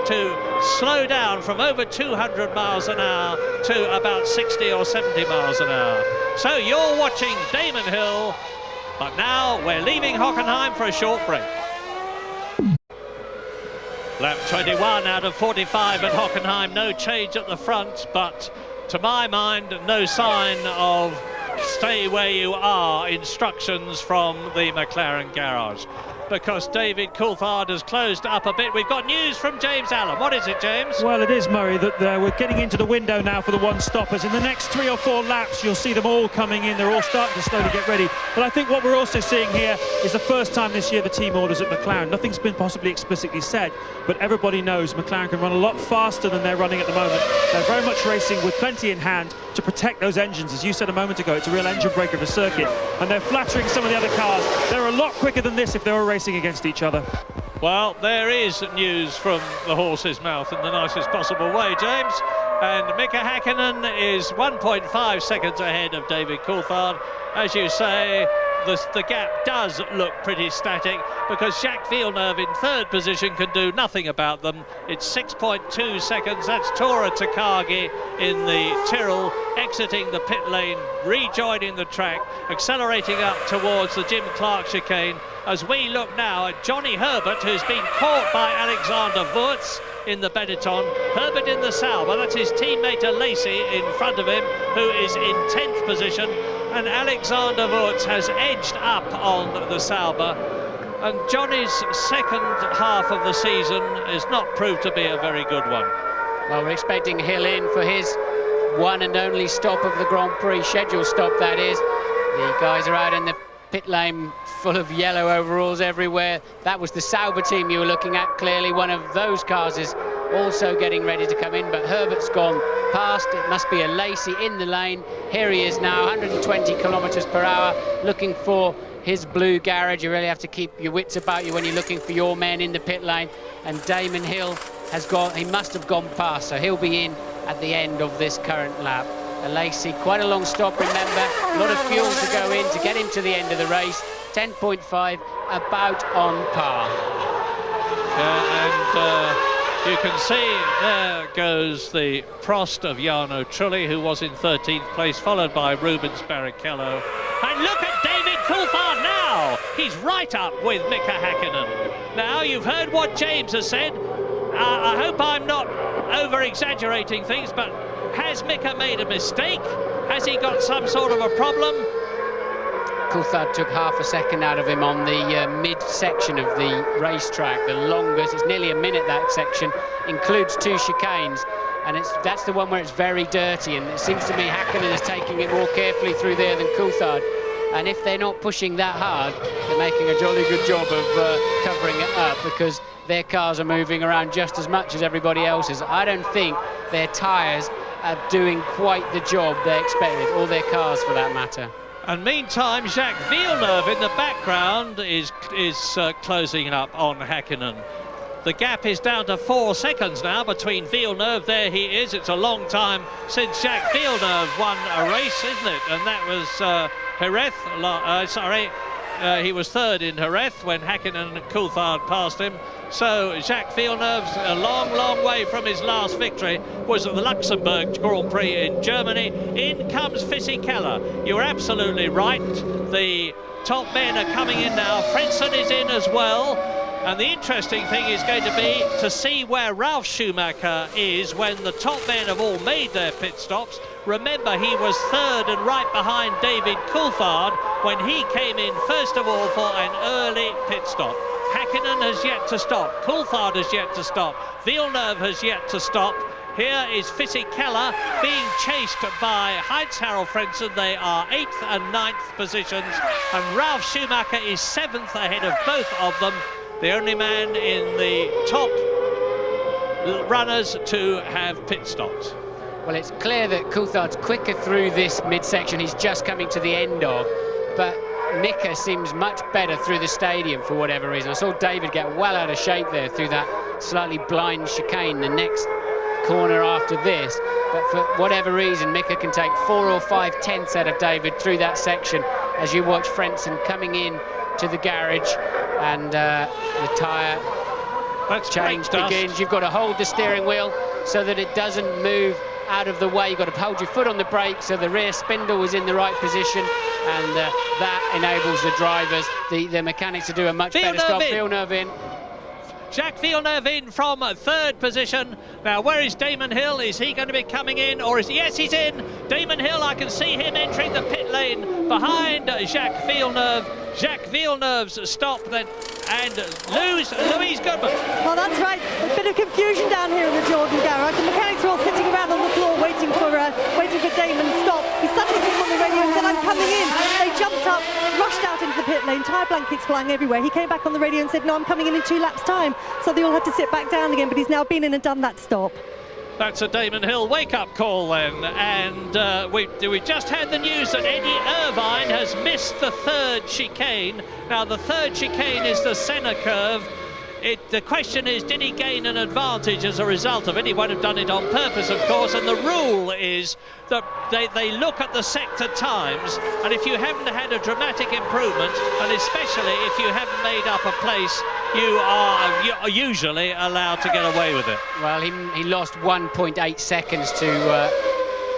to slow down from over 200 miles an hour to about 60 or 70 miles an hour. So you're watching Damon Hill, but now we're leaving Hockenheim for a short break. Lap 21 out of 45 at Hockenheim, no change at the front, but to my mind, no sign of stay where you are instructions from the McLaren garage, because David Coulthard has closed up a bit. We've got news from James Allen. What is it, James? Well, it is, Murray, that we're getting into the window now for the one-stoppers. In the next 3 or 4 laps, you'll see them all coming in. They're all starting to slowly get ready. But I think what we're also seeing here is the first time this year the team orders at McLaren. Nothing's been possibly explicitly said, but everybody knows McLaren can run a lot faster than they're running at the moment. They're very much racing with plenty in hand to protect those engines. As you said a moment ago, it's a real engine breaker of a circuit, and they're flattering some of the other cars. They're a lot quicker than this if they were racing against each other. Well, there is news from the horse's mouth in the nicest possible way, James. And Mika Häkkinen is 1.5 seconds ahead of David Coulthard. As you say, the gap does look pretty static, because Jacques Villeneuve in 3rd position can do nothing about them. It's 6.2 seconds. That's Tora Takagi in the Tyrrell, exiting the pit lane, rejoining the track, accelerating up towards the Jim Clark chicane, as we look now at Johnny Herbert, who's been caught by Alexander Wirtz in the Benetton. Herbert in the Sauber, that's his teammate Lacey in front of him, who is in 10th position, and Alexander Wirtz has edged up on the Sauber. And Johnny's second half of the season has not proved to be a very good one. Well, we're expecting Hill in for his one and only stop of the Grand Prix, scheduled stop that is. The guys are out in the pit lane full of yellow overalls everywhere. That was the Sauber team you were looking at. Clearly one of those cars is also getting ready to come in, but Herbert's gone past. It must be a Lacey in the lane. Here he is now, 120 kilometers per hour, looking for his blue garage. You really have to keep your wits about you when you're looking for your men in the pit lane. And Damon Hill has gone, he must have gone past, so he'll be in at the end of this current lap. Lacey, quite a long stop, remember. A lot of fuel to go in to get him to the end of the race. 10.5, about on par. You can see there goes the Prost of Jarno Trulli, who was in 13th place, followed by Rubens Barrichello. And look at David Coulthard now! He's right up with Mika Häkkinen. Now, you've heard what James has said. I hope I'm not over-exaggerating things, but has Mika made a mistake? Has he got some sort of a problem? Coulthard took half a second out of him on the mid-section of the racetrack, the longest. It's nearly a minute, that section. Includes 2 chicanes, and that's the one where it's very dirty, and it seems to me Häkkinen is taking it more carefully through there than Coulthard. And if they're not pushing that hard, they're making a jolly good job of covering it up, because their cars are moving around just as much as everybody else's. I don't think their tyres are doing quite the job they expected, or their cars for that matter. And meantime, Jacques Villeneuve in the background is closing up on Häkkinen. The gap is down to 4 seconds now between Villeneuve. There he is. It's a long time since Jacques Villeneuve won a race, isn't it? And that was Jerez. He was 3rd in Jerez when Häkkinen and Coulthard passed him. So Jacques Villeneuve's a long, long way from his last victory. Was at the Luxembourg Grand Prix in Germany. In comes Fisichella. You're absolutely right. The top men are coming in now. Frentzen is in as well. And the interesting thing is going to be to see where Ralf Schumacher is when the top men have all made their pit stops. Remember, he was 3rd and right behind David Coulthard when he came in first of all for an early pit stop. Häkkinen has yet to stop. Coulthard has yet to stop. Villeneuve has yet to stop. Here is Fisichella being chased by Heinz-Harald Frentzen. They are 8th and 9th positions, and Ralf Schumacher is 7th ahead of both of them. The only man in the top runners to have pit stops. Well, it's clear that Coulthard's quicker through this midsection he's just coming to the end of, but Mika seems much better through the stadium for whatever reason. I saw David get well out of shape there through that slightly blind chicane, the next corner after this, but for whatever reason Mika can take 4 or 5 tenths out of David through that section as you watch Frentzen coming in to the garage, and the tyre change begins. You've got to hold the steering wheel so that it doesn't move out of the way. You've got to hold your foot on the brake so the rear spindle is in the right position, and that enables the drivers, the mechanics, to do a much better stop. Villeneuve in. Jacques Villeneuve in from 3rd position. Now, where is Damon Hill? Is he going to be coming in, or is he? Yes, he's in. Damon Hill, I can see him entering the pit lane behind Jacques Villeneuve. Jacques Villeneuve's stop then, and Louise Goodman. Oh, that's right. A bit of confusion down here in the Jordan garage. The mechanics are all sitting around on the floor waiting for Damon's stop. He suddenly came on the radio and said, "I'm coming in." They jumped up, rushed out into the pit lane, tyre blankets flying everywhere. He came back on the radio and said, "No, I'm coming in 2 laps' time." So they all had to sit back down again, but he's now been in and done that stop. That's a Damon Hill wake-up call then, and we just had the news that Eddie Irvine has missed the 3rd chicane. Now, the 3rd chicane is the Senna curve. The question is, did he gain an advantage as a result of it? He won't have done it on purpose, of course, and the rule is that they look at the sector times, and if you haven't had a dramatic improvement, and especially if you haven't made up a place, you are usually allowed to get away with it. Well, he lost 1.8 seconds to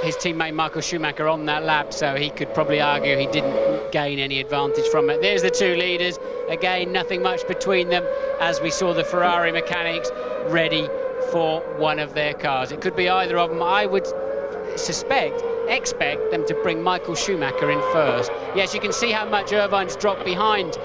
his teammate Michael Schumacher on that lap, so he could probably argue he didn't gain any advantage from it. There's the 2 leaders. Again, nothing much between them, as we saw the Ferrari mechanics ready for one of their cars. It could be either of them. I would expect them to bring Michael Schumacher in first. Yes, you can see how much Irvine's dropped behind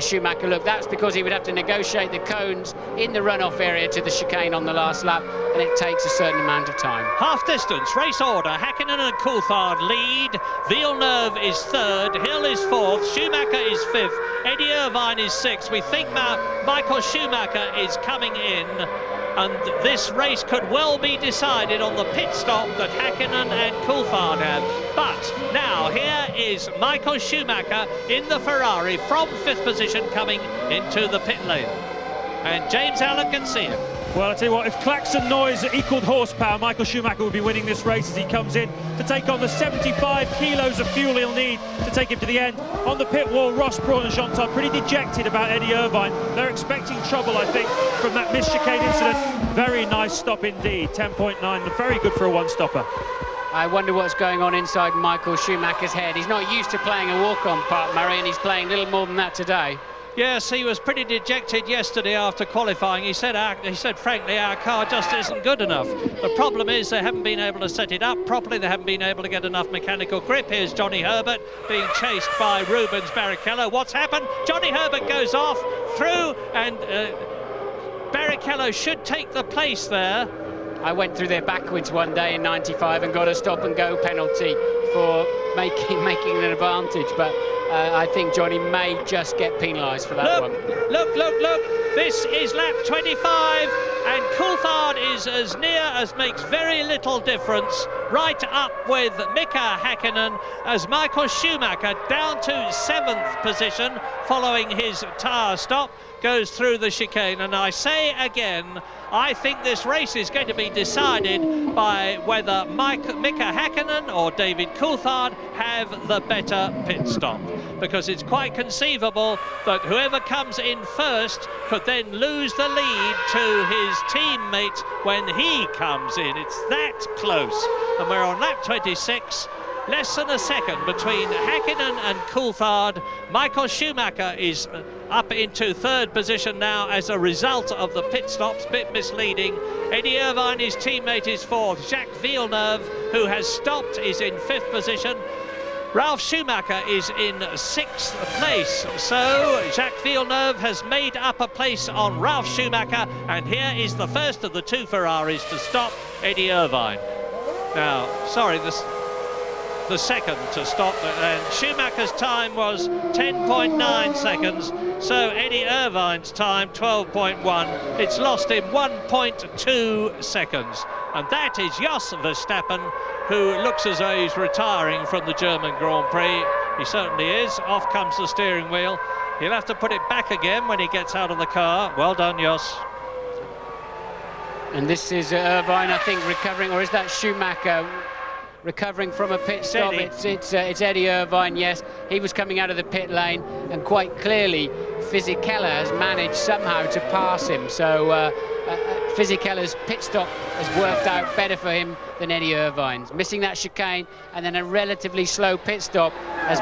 Schumacher. Look, that's because he would have to negotiate the cones in the runoff area to the chicane on the last lap, and it takes a certain amount of time. Half distance, race order. Häkkinen and Coulthard lead. Villeneuve is 3rd. Hill is 4th. Schumacher is 5th. Eddie Irvine is 6th. We think Michael Schumacher is coming in, and this race could well be decided on the pit stop that Häkkinen and Coulthard have. But now here is Michael Schumacher in the Ferrari from 5th position coming into the pit lane. and James Allen can see it. Well, I tell you what, if klaxon noise equalled horsepower, Michael Schumacher would be winning this race as he comes in to take on the 75 kilos of fuel he'll need to take him to the end. On the pit wall, Ross Brawn and Jean Todt pretty dejected about Eddie Irvine. They're expecting trouble, I think, from that missed chicane incident. Very nice stop indeed, 10.9, very good for a one-stopper. I wonder what's going on inside Michael Schumacher's head. He's not used to playing a walk-on part, Murray, and he's playing a little more than that today. Yes, he was pretty dejected yesterday after qualifying. He said, frankly, our car just isn't good enough. The problem is they haven't been able to set it up properly. They haven't been able to get enough mechanical grip. Here's Johnny Herbert being chased by Rubens Barrichello. What's happened? Johnny Herbert goes off through, and Barrichello should take the place there. I went through there backwards one day in '95 and got a stop-and-go penalty for making an advantage, but I think Johnny may just get penalised for that one. Look, this is lap 25, and Coulthard is as near as makes very little difference, right up with Mika Häkkinen, as Michael Schumacher down to 7th position following his tyre stop, goes through the chicane. And I say again, I think this race is going to be decided by whether Mika Häkkinen or David Coulthard have the better pit stop, because it's quite conceivable that whoever comes in first could then lose the lead to his teammate when he comes in. It's that close, and we're on lap 26. Less than a second between Häkkinen and Coulthard. Michael Schumacher is up into 3rd position now as a result of the pit stops, bit misleading. Eddie Irvine, his teammate, is 4th. Jacques Villeneuve, who has stopped, is in 5th position. Ralf Schumacher is in 6th place. So Jacques Villeneuve has made up a place on Ralf Schumacher, and here is the first of the 2 Ferraris to stop Eddie Irvine. Now, sorry, the second to stop, and Schumacher's time was 10.9 seconds, so Eddie Irvine's time 12.1. It's lost him 1.2 seconds, and that is Jos Verstappen, who looks as though he's retiring from the German Grand Prix. He certainly is. Off comes the steering wheel. He'll have to put it back again when he gets out of the car. Well done, Jos. And this is Irvine, I think, recovering, or is that Schumacher recovering from a pit stop? It's Eddie Irvine, yes. He was coming out of the pit lane, and quite clearly Fisichella has managed somehow to pass him. So Fisichella's pit stop has worked out better for him than Eddie Irvine's. Missing that chicane and then a relatively slow pit stop has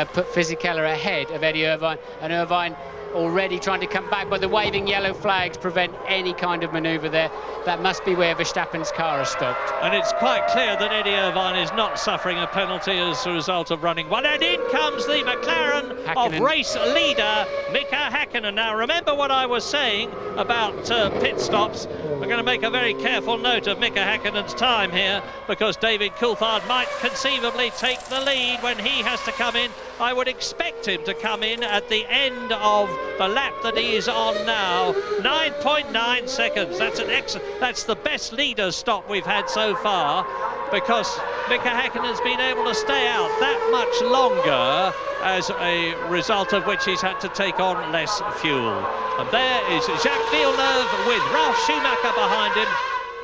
put Fisichella ahead of Eddie Irvine, and Irvine already trying to come back, but the waving yellow flags prevent any kind of manoeuvre there. That must be where Verstappen's car has stopped. And it's quite clear that Eddie Irvine is not suffering a penalty as a result of running one. And in comes the McLaren Häkkinen. of race leader, Mika Häkkinen. Now, remember what I was saying about pit stops. We're going to make a very careful note of Mika Häkkinen's time here, because David Coulthard might conceivably take the lead when he has to come in. I would expect him to come in at the end of the lap that he is on now. 9.9 seconds. That's an excellent. That's the best leader stop we've had so far, because Mika Häkkinen's been able to stay out that much longer, as a result of which he's had to take on less fuel. And there is Jacques Villeneuve with Ralf Schumacher behind him.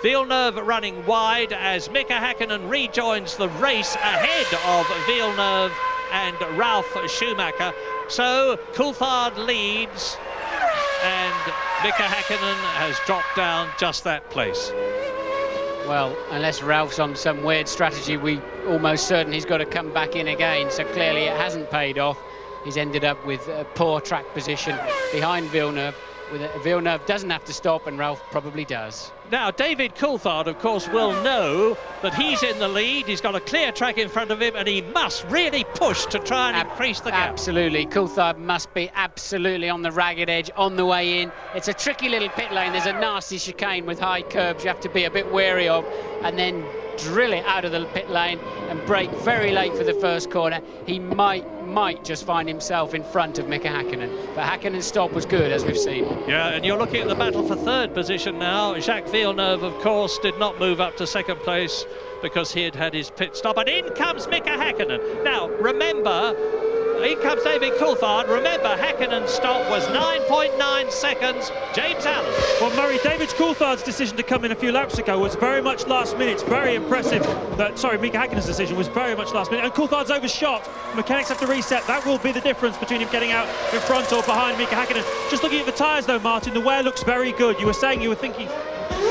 Villeneuve running wide as Mika Häkkinen rejoins the race ahead of Villeneuve and Ralf Schumacher. So Coulthard leads, and Mika Häkkinen has dropped down just that place. Well, unless Ralph's on some weird strategy, we almost certain he's got to come back in again. So clearly it hasn't paid off. He's ended up with a poor track position behind Villeneuve. Villeneuve doesn't have to stop, and Ralf probably does. Now, David Coulthard, of course, will know that he's in the lead. He's got a clear track in front of him, and he must really push to try and increase the gap. Absolutely. Coulthard must be absolutely on the ragged edge on the way in. It's a tricky little pit lane. There's a nasty chicane with high curbs you have to be a bit wary of, and then drill it out of the pit lane and brake very late for the first corner. He might just find himself in front of Mika Häkkinen, but Häkkinen's stop was good, as we've seen. Yeah, and you're looking at the battle for 3rd position now. Jacques Villeneuve, of course, did not move up to 2nd place because he had had his pit stop, and in comes Mika Häkkinen. Now, remember, In comes David Coulthard. Remember, Häkkinen's stop was 9.9 seconds. James Allen. Well, Murray, David Coulthard's decision to come in a few laps ago was very much last minute. It's very impressive. Mika Häkkinen's decision was very much last minute. And Coulthard's overshot. Mechanics have to reset. That will be the difference between him getting out in front or behind Mika Häkkinen. Just looking at the tyres, though, Martin, the wear looks very good. You were thinking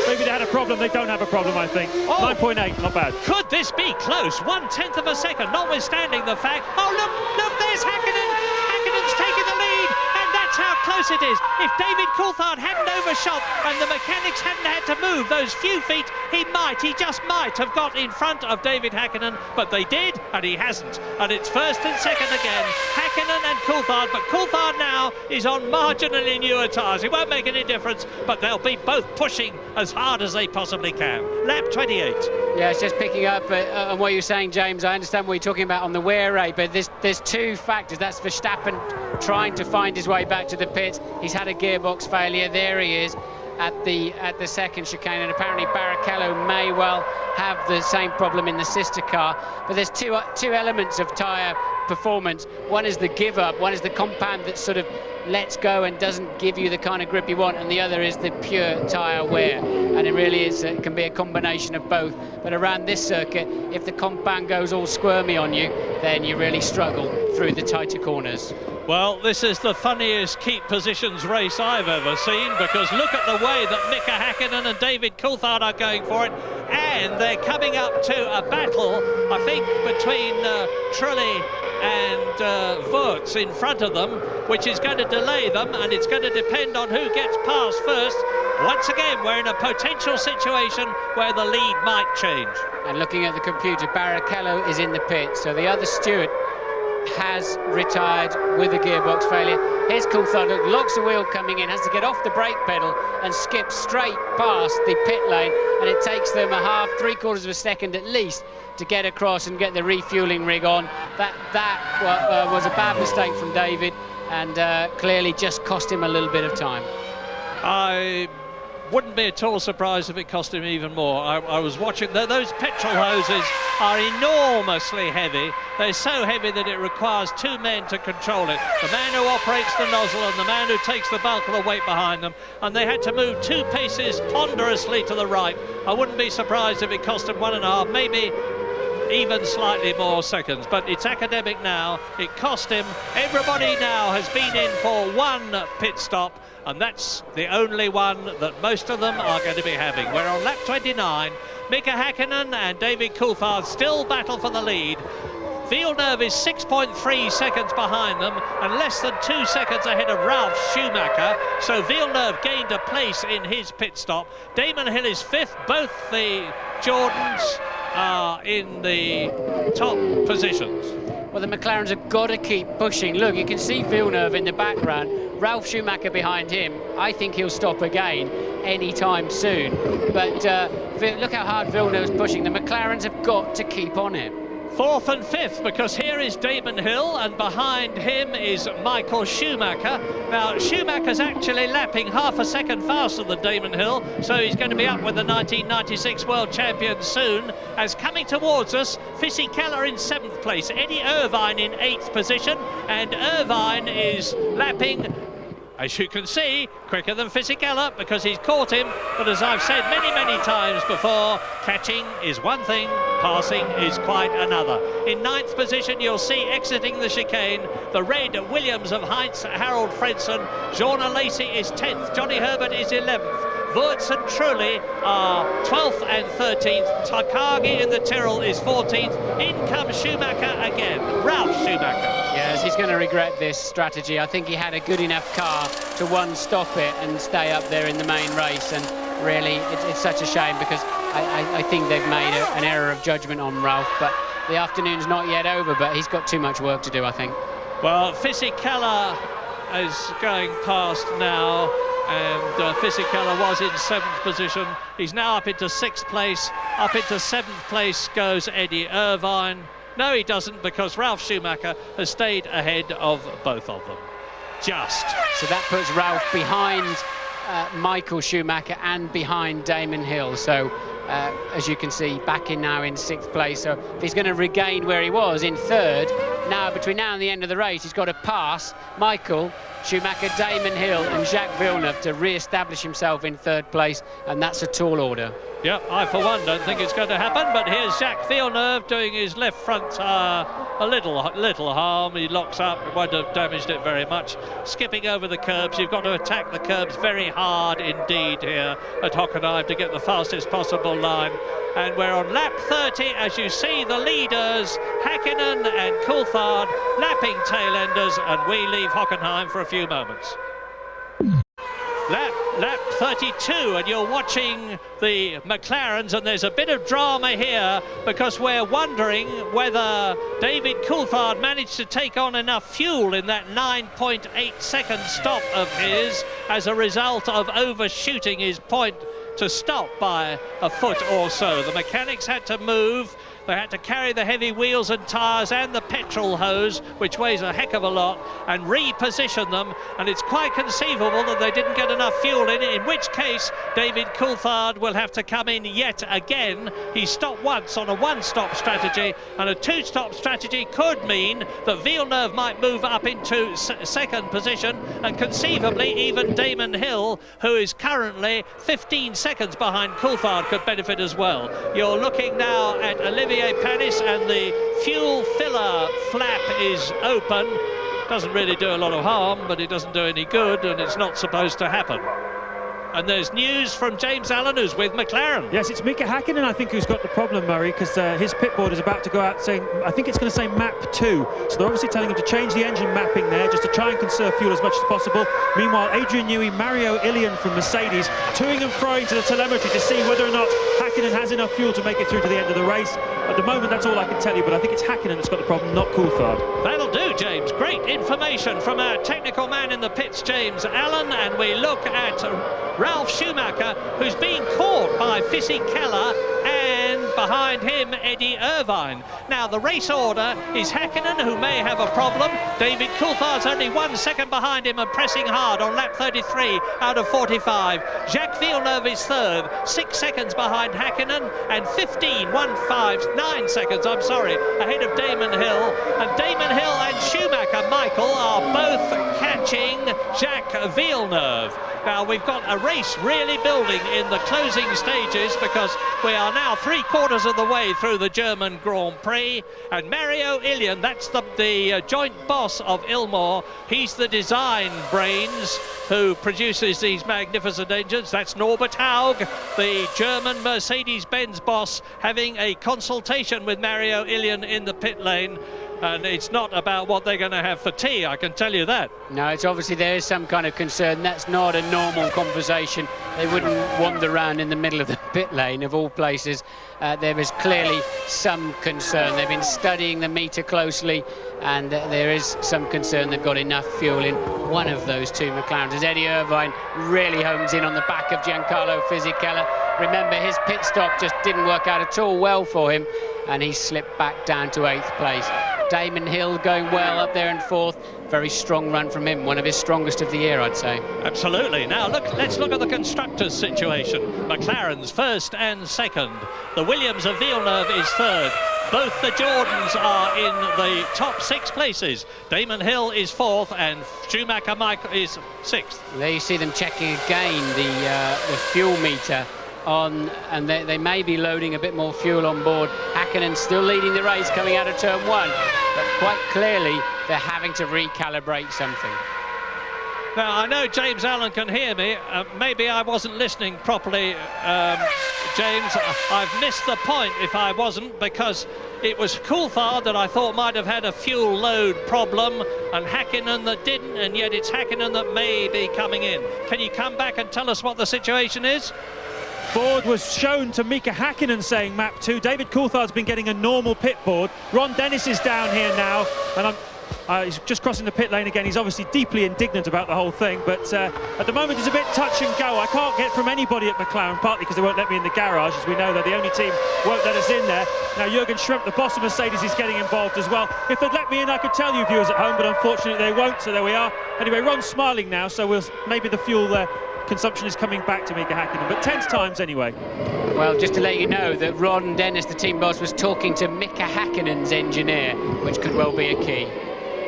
maybe they had a problem. They don't have a problem, I think. 9.8, not bad. Could this be close? 1/10 of a second, notwithstanding the fact. Oh, look, there's Häkkinen. Häkkinen's taking the lead, and that's how close it is. If David Coulthard hadn't overshot and the mechanics hadn't had to move those few feet, he just might have got in front of David Häkkinen, but they did, and he hasn't. And it's first and second again, Häkkinen and Coulthard, but Coulthard now is on marginally newer tyres. It won't make any difference, but they'll be both pushing as hard as they possibly can. Lap 28. Yeah, it's just picking up on what you're saying, James. I understand what you're talking about on the wear rate, but there's two factors. That's Verstappen trying to find his way back to the pits. He's had a gearbox failure. There he is at the second chicane, and apparently Barrichello may well have the same problem in the sister car. But there's two elements of tyre performance. One is the give up, one is the compound that sort of lets go and doesn't give you the kind of grip you want, and the other is the pure tyre wear. And it really is, it can be a combination of both. But around this circuit, if the compound goes all squirmy on you, then you really struggle through the tighter corners. Well, this is the funniest keep positions race I've ever seen, because look at the way that Mika Häkkinen and David Coulthard are going for it, and they're coming up to a battle, I think, between Trulli and Wurz in front of them, which is going to delay them, and it's going to depend on who gets past first. Once again, we're in a potential situation where the lead might change. And looking at the computer, Barrichello is in the pit, so the other steward has retired with a gearbox failure. Here's Coulthard, look, locks the wheel coming in, has to get off the brake pedal and skip straight past the pit lane, and it takes them three-quarters of a second at least to get across and get the refueling rig on. That was a bad mistake from David, and clearly just cost him a little bit of time. I wouldn't be at all surprised if it cost him even more. I was watching, those petrol hoses are enormously heavy. They're so heavy that it requires two men to control it. The man who operates the nozzle and the man who takes the bulk of the weight behind them. And they had to move 2 paces ponderously to the right. I wouldn't be surprised if it cost them 1.5, maybe even slightly more seconds. But it's academic now. It cost him. Everybody now has been in for one pit stop, and that's the only one that most of them are going to be having. We're on lap 29. Mika Häkkinen and David Coulthard still battle for the lead. Villeneuve is 6.3 seconds behind them and less than 2 seconds ahead of Ralf Schumacher. So Villeneuve gained a place in his pit stop. Damon Hill is 5th. Both the Jordans are in the top positions. Well, the McLarens have got to keep pushing. Look, you can see Villeneuve in the background, Ralf Schumacher behind him. I think he'll stop again anytime soon. But look how hard Villeneuve's pushing. The McLarens have got to keep on him. 4th and 5th, because here is Damon Hill and behind him is Michael Schumacher. Now, Schumacher's actually lapping half a second faster than Damon Hill, so he's going to be up with the 1996 world champion soon. As coming towards us, Fisichella in 7th place, Eddie Irvine in 8th position, and Irvine is lapping, as you can see, quicker than Fisichella because he's caught him. But as I've said many, many times before, catching is one thing, passing is quite another. In 9th position, you'll see exiting the chicane, the red Williams of Heinz Harold Fredson. Jean Lacey is 10th, Johnny Herbert is 11th. Wurz and Trulli are 12th and 13th. Takagi in the Tyrrell is 14th. In comes Schumacher again, Ralf Schumacher. Yes, he's going to regret this strategy. I think he had a good enough car to stop it and stay up there in the main race, and really it's such a shame because I think they've made an error of judgment on Ralf, but the afternoon's not yet over, but he's got too much work to do, I think. Well, Fisichella is going past now, and Fisichella was in 7th position. He's now up into 6th place. Up into 7th place goes Eddie Irvine. No, he doesn't, because Ralf Schumacher has stayed ahead of both of them. Just. So that puts Ralf behind Michael Schumacher and behind Damon Hill. So, as you can see, back in now in 6th place. So if he's going to regain where he was in 3rd, Now, between now and the end of the race, he's got to pass Michael Schumacher, Damon Hill and Jacques Villeneuve to re-establish himself in third place, and that's a tall order. Yeah, I for one don't think it's going to happen, but here's Jacques Villeneuve doing his left front tyre a little harm. He locks up, it won't have damaged it very much. Skipping over the curbs, you've got to attack the curbs very hard indeed here at Hockenheim to get the fastest possible line. And we're on lap 30 as you see the leaders, Häkkinen and Coulthard, lapping tail-enders, and we leave Hockenheim for a few moments. Lap 32, and you're watching the McLarens, and there's a bit of drama here because we're wondering whether David Coulthard managed to take on enough fuel in that 9.8 second stop of his as a result of overshooting his point to stop by a foot or so. The mechanics had to move. They had to carry the heavy wheels and tyres and the petrol hose, which weighs a heck of a lot, and reposition them, and it's quite conceivable that they didn't get enough fuel in which case David Coulthard will have to come in yet again. He stopped once on a one-stop strategy, and a two-stop strategy could mean that Villeneuve might move up into second position, and conceivably even Damon Hill, who is currently 15 seconds behind Coulthard, could benefit as well. You're looking now at Olivier Panis, and the fuel filler flap is open. Doesn't really do a lot of harm, but it doesn't do any good, and it's not supposed to happen. And there's news from James Allen, who's with McLaren. Yes, it's Mika Häkkinen, I think, who's got the problem, Murray, because his pit board is about to go out saying, I think it's going to say map 2. So they're obviously telling him to change the engine mapping there just to try and conserve fuel as much as possible. Meanwhile, Adrian Newey, Mario Ilian from Mercedes, toing and froing to the telemetry to see whether or not Häkkinen has enough fuel to make it through to the end of the race. At the moment, that's all I can tell you, but I think it's Häkkinen that's got the problem, not Coulthard. That'll do, James. Great information from our technical man in the pits, James Allen, and we look at Ralf Schumacher, who's being caught by Fisichella, and behind him Eddie Irvine. Now the race order is Häkkinen, who may have a problem. David Coulthard's only 1 second behind him and pressing hard on lap 33 out of 45. Jacques Villeneuve is third, 6 seconds behind Häkkinen, and 9 seconds, I'm sorry, ahead of Damon Hill. And Damon Hill and Schumacher, Michael, are both catching Jacques Villeneuve. Now we've got a race really building in the closing stages because we are now 3/4 of the way through the German Grand Prix, and Mario Ilian, that's the joint boss of Ilmor, he's the design brains who produces these magnificent engines. That's Norbert Haug, the German Mercedes-Benz boss, having a consultation with Mario Ilian in the pit lane. And it's not about what they're going to have for tea, I can tell you that. No, it's obviously there is some kind of concern. That's not a normal conversation. They wouldn't wander around in the middle of the pit lane, of all places. There is clearly some concern. They've been studying the meter closely, and there is some concern they've got enough fuel in one of those two McLarens. As Eddie Irvine really homes in on the back of Giancarlo Fisichella. Remember, his pit stop just didn't work out at all well for him, and he slipped back down to 8th place. Damon Hill going well up there in 4th. Very strong run from him, one of his strongest of the year, I'd say. Absolutely. Now let's look at the constructors' situation. McLaren's first and second. The Williams of Villeneuve is third. Both the Jordans are in the top 6 places. Damon Hill is 4th, and Schumacher Michael is 6th. There you see them checking again the fuel meter on, and they may be loading a bit more fuel on board. Häkkinen still leading the race coming out of turn 1, but quite clearly they're having to recalibrate something. Now I know James Allen can hear me. Maybe I wasn't listening properly, James. I've missed the point if I wasn't, because it was Coulthard that I thought might have had a fuel load problem, and Häkkinen that didn't, and yet it's Häkkinen that may be coming in. Can you come back and tell us what the situation is? Board was shown to Mika Häkkinen saying map 2. David Coulthard's been getting a normal pit board. Ron Dennis is down here now, and he's just crossing the pit lane again. He's obviously deeply indignant about the whole thing, but at the moment it's a bit touch and go. I can't get from anybody at McLaren, partly because they won't let me in the garage, as we know they're the only team won't let us in there. Now Jürgen Schremp, the boss of Mercedes, is getting involved as well. If they'd let me in, I could tell you viewers at home, but unfortunately they won't, so there we are. Anyway, Ron's smiling now, so maybe the fuel consumption is coming back to Mika Häkkinen, but 10th times anyway. Well, just to let you know that Ron Dennis, the team boss, was talking to Mika Häkkinen's engineer, which could well be a key.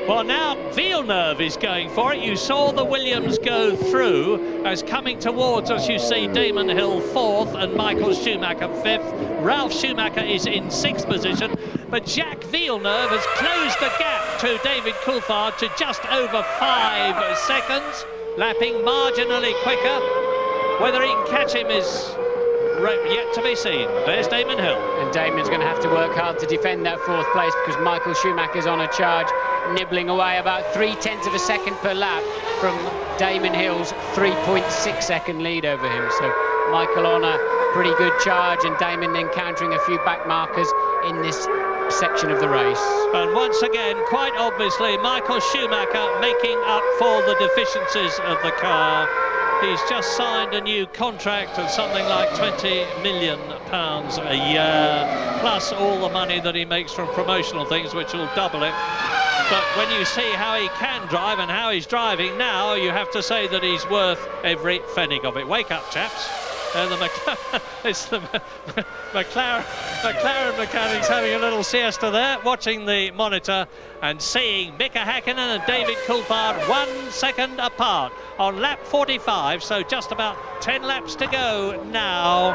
Well, now Villeneuve is going for it. You saw the Williams go through as coming towards us. You see Damon Hill 4th and Michael Schumacher 5th. Ralf Schumacher is in 6th position, but Jacques Villeneuve has closed the gap to David Coulthard to just over 5 seconds, lapping marginally quicker. Whether he can catch him is yet to be seen. There's Damon Hill. And Damon's going to have to work hard to defend that 4th place because Michael Schumacher's on a charge, nibbling away about 0.3 of a second per lap from Damon Hill's 3.6 second lead over him. So Michael on a pretty good charge, and Damon encountering a few back markers in this section of the race. And once again, quite obviously, Michael Schumacher making up for the deficiencies of the car. He's just signed a new contract of something like £20 million a year, plus all the money that he makes from promotional things, which will double it. But when you see how he can drive and how he's driving now, you have to say that he's worth every pfennig of it. Wake up, chaps. It's the McLaren mechanics having a little siesta there, watching the monitor and seeing Mika Häkkinen and David Coulthard 1 second apart on lap 45, so just about 10 laps to go now.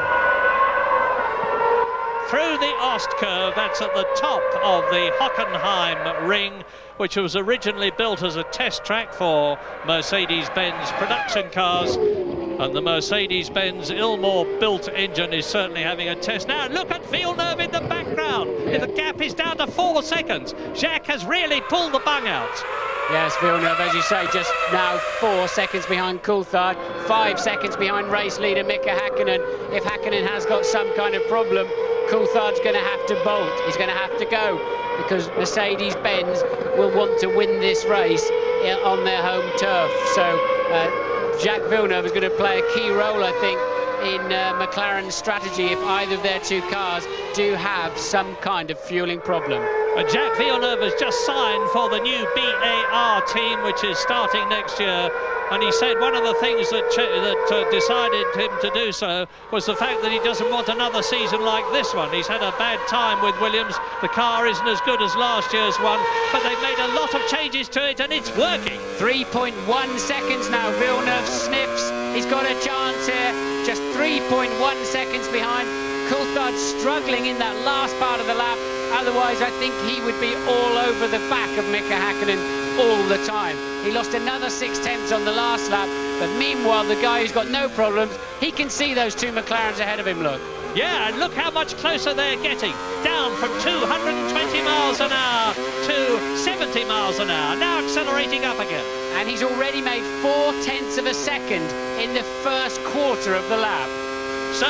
Through the Ost curve, that's at the top of the Hockenheim ring, which was originally built as a test track for Mercedes-Benz production cars. And the Mercedes-Benz Ilmor-built engine is certainly having a test. Now, look at Villeneuve in the background. Yeah. The gap is down to 4 seconds. Jacques has really pulled the bung out. Yes, Villeneuve, as you say, just now 4 seconds behind Coulthard, 5 seconds behind race leader Mika Häkkinen. If Häkkinen has got some kind of problem, Coulthard's going to have to bolt. He's going to have to go because Mercedes-Benz will want to win this race on their home turf. So Jacques Villeneuve is going to play a key role, I think, in McLaren's strategy if either of their 2 cars do have some kind of fueling problem. And Jacques Villeneuve has just signed for the new BAR team, which is starting next year. And he said one of the things that decided him to do so was the fact that he doesn't want another season like this one. He's had a bad time with Williams. The car isn't as good as last year's one, but they've made a lot of changes to it, and it's working. 3.1 seconds now. Villeneuve sniffs. He's got a chance here. Just 3.1 seconds behind. Coulthard struggling in that last part of the lap. Otherwise, I think he would be all over the back of Mika Häkkinen all the time. He lost another 0.6 on the last lap, but meanwhile, the guy who's got no problems, he can see those 2 McLarens ahead of him, look. Yeah, and look how much closer they're getting. Down from 220 miles an hour to 70 miles an hour. Now accelerating up again. And he's already made 0.4 of a second in the first quarter of the lap. So,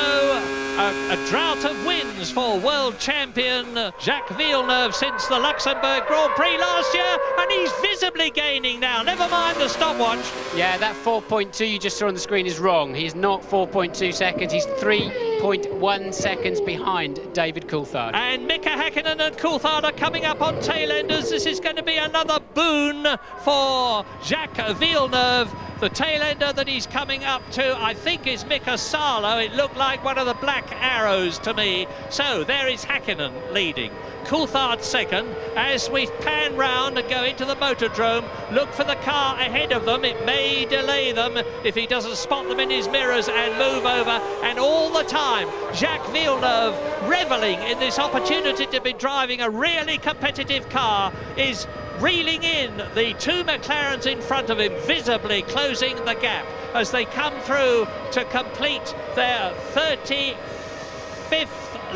a drought of wins for world champion Jacques Villeneuve since the Luxembourg Grand Prix last year, and he's visibly gaining now, never mind the stopwatch. Yeah, that 4.2 you just saw on the screen is wrong. He's not 4.2 seconds, he's 3.1 seconds behind David Coulthard. And Mika Häkkinen and Coulthard are coming up on tail-enders. This is going to be another boon for Jacques Villeneuve. The tail-ender that he's coming up to, I think, is Mika Salo. It looked like one of the black arrows to me. So there is Häkkinen leading. Coulthard second. As we pan round and go into the motordrome, look for the car ahead of them. It may delay them if he doesn't spot them in his mirrors and move over. And all the time, Jacques Villeneuve, reveling in this opportunity to be driving a really competitive car, is reeling in the 2 McLarens in front of him, visibly closing the gap as they come through to complete their 35th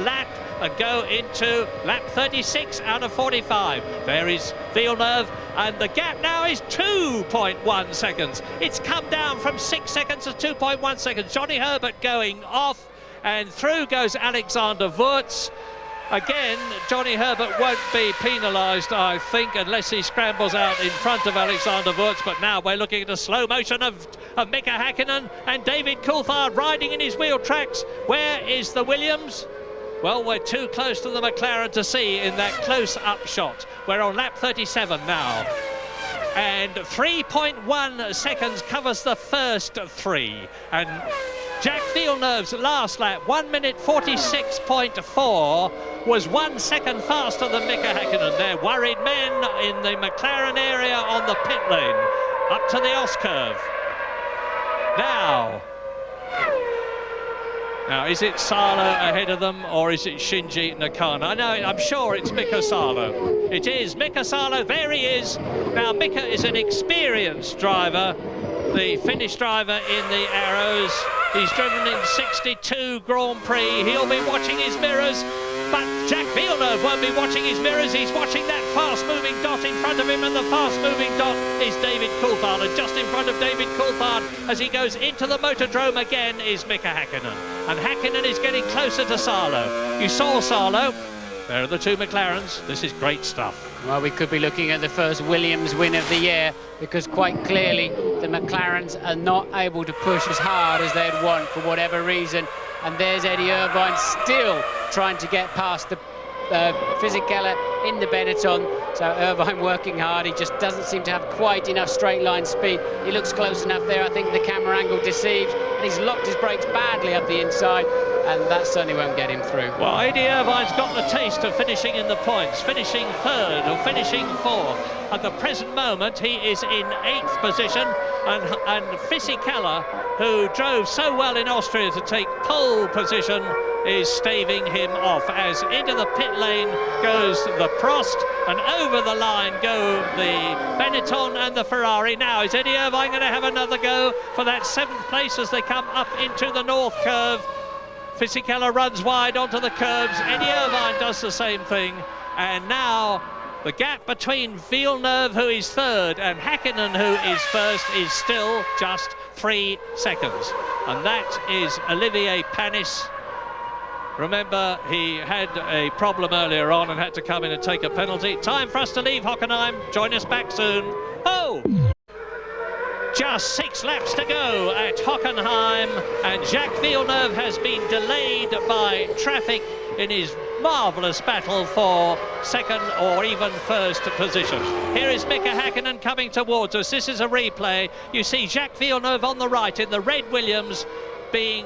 lap and go into lap 36 out of 45. There is Villeneuve, and the gap now is 2.1 seconds. It's come down from 6 seconds to 2.1 seconds. Johnny Herbert going off, and through goes Alexander Wurz. Again, Johnny Herbert won't be penalised, I think, unless he scrambles out in front of Alexander Wurz. But now we're looking at a slow motion of Mika Häkkinen and David Coulthard riding in his wheel tracks. Where is the Williams? Well, we're too close to the McLaren to see in that close-up shot. We're on lap 37 now. and 3.1 seconds covers the first 3. And Jack Villeneuve's last lap, 1 minute 46.4, was 1 second faster than Mika Häkkinen. They're worried men in the McLaren area on the pit lane, up to the OS curve. Now, is it Salo ahead of them, or is it Shinji Nakano? I'm sure it's Mika Salo. It is Mika Salo, there he is. Now, Mika is an experienced driver, the Finnish driver in the Arrows. He's driven in 62 Grand Prix. He'll be watching his mirrors, but Jack Villeneuve won't be watching his mirrors. He's watching that fast-moving dot in front of him, and the fast-moving dot is David Coulthard. And just in front of David Coulthard, as he goes into the Motordrome again, is Mika Häkkinen. And Häkkinen is getting closer to Salo. You saw Salo. There are the two McLarens. This is great stuff. Well, we could be looking at the first Williams win of the year, because quite clearly the McLarens are not able to push as hard as they'd want for whatever reason. And there's Eddie Irvine still trying to get past the Fisichella in the Benetton. So Irvine working hard. He just doesn't seem to have quite enough straight line speed. He looks close enough there. I think the camera angle deceived, and he's locked his brakes badly up the inside, and that certainly won't get him through. Well, Eddie Irvine's got the taste of finishing in the points, finishing third or finishing fourth. At the present moment, he is in 8th position, and Fisichella, who drove so well in Austria to take pole position, is staving him off. As into the pit lane goes the Prost, and over the line go the Benetton and the Ferrari. Now, is Eddie Irvine going to have another go for that 7th place as they come up into the North Curve? Fisichella runs wide onto the curbs. Eddie Irvine does the same thing. And now the gap between Villeneuve, who is third, and Häkkinen, who is first, is still just 3 seconds. And that is Olivier Panis. Remember, he had a problem earlier on and had to come in and take a penalty. Time for us to leave Hockenheim. Join us back soon. Oh! Just 6 laps to go at Hockenheim, and Jacques Villeneuve has been delayed by traffic in his marvellous battle for 2nd or even 1st position. Here is Mika Häkkinen coming towards us. This is a replay. You see Jacques Villeneuve on the right in the red Williams, being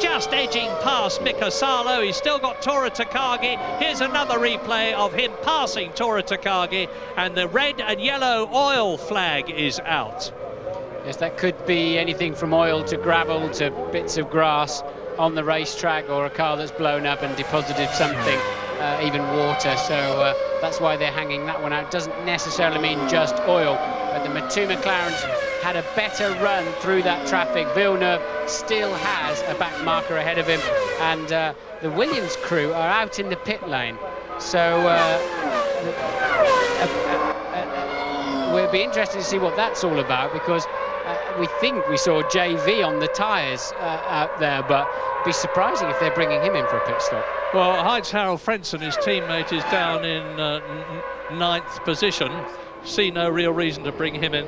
just edging past Mika Salo. He's still got Tora Takagi. Here's another replay of him passing Tora Takagi, and the red and yellow oil flag is out. Yes, that could be anything from oil to gravel to bits of grass on the racetrack, or a car that's blown up and deposited something, even water. So that's why they're hanging that one out. Doesn't necessarily mean just oil, but the two McLarens had a better run through that traffic. Villeneuve still has a back marker ahead of him, and the Williams crew are out in the pit lane. So we'll be interested to see what that's all about, because we think we saw JV on the tyres out there, but it'd be surprising if they're bringing him in for a pit stop. Well, Heinz-Harald Frentzen, his teammate, is down in 9th position. See no real reason to bring him in.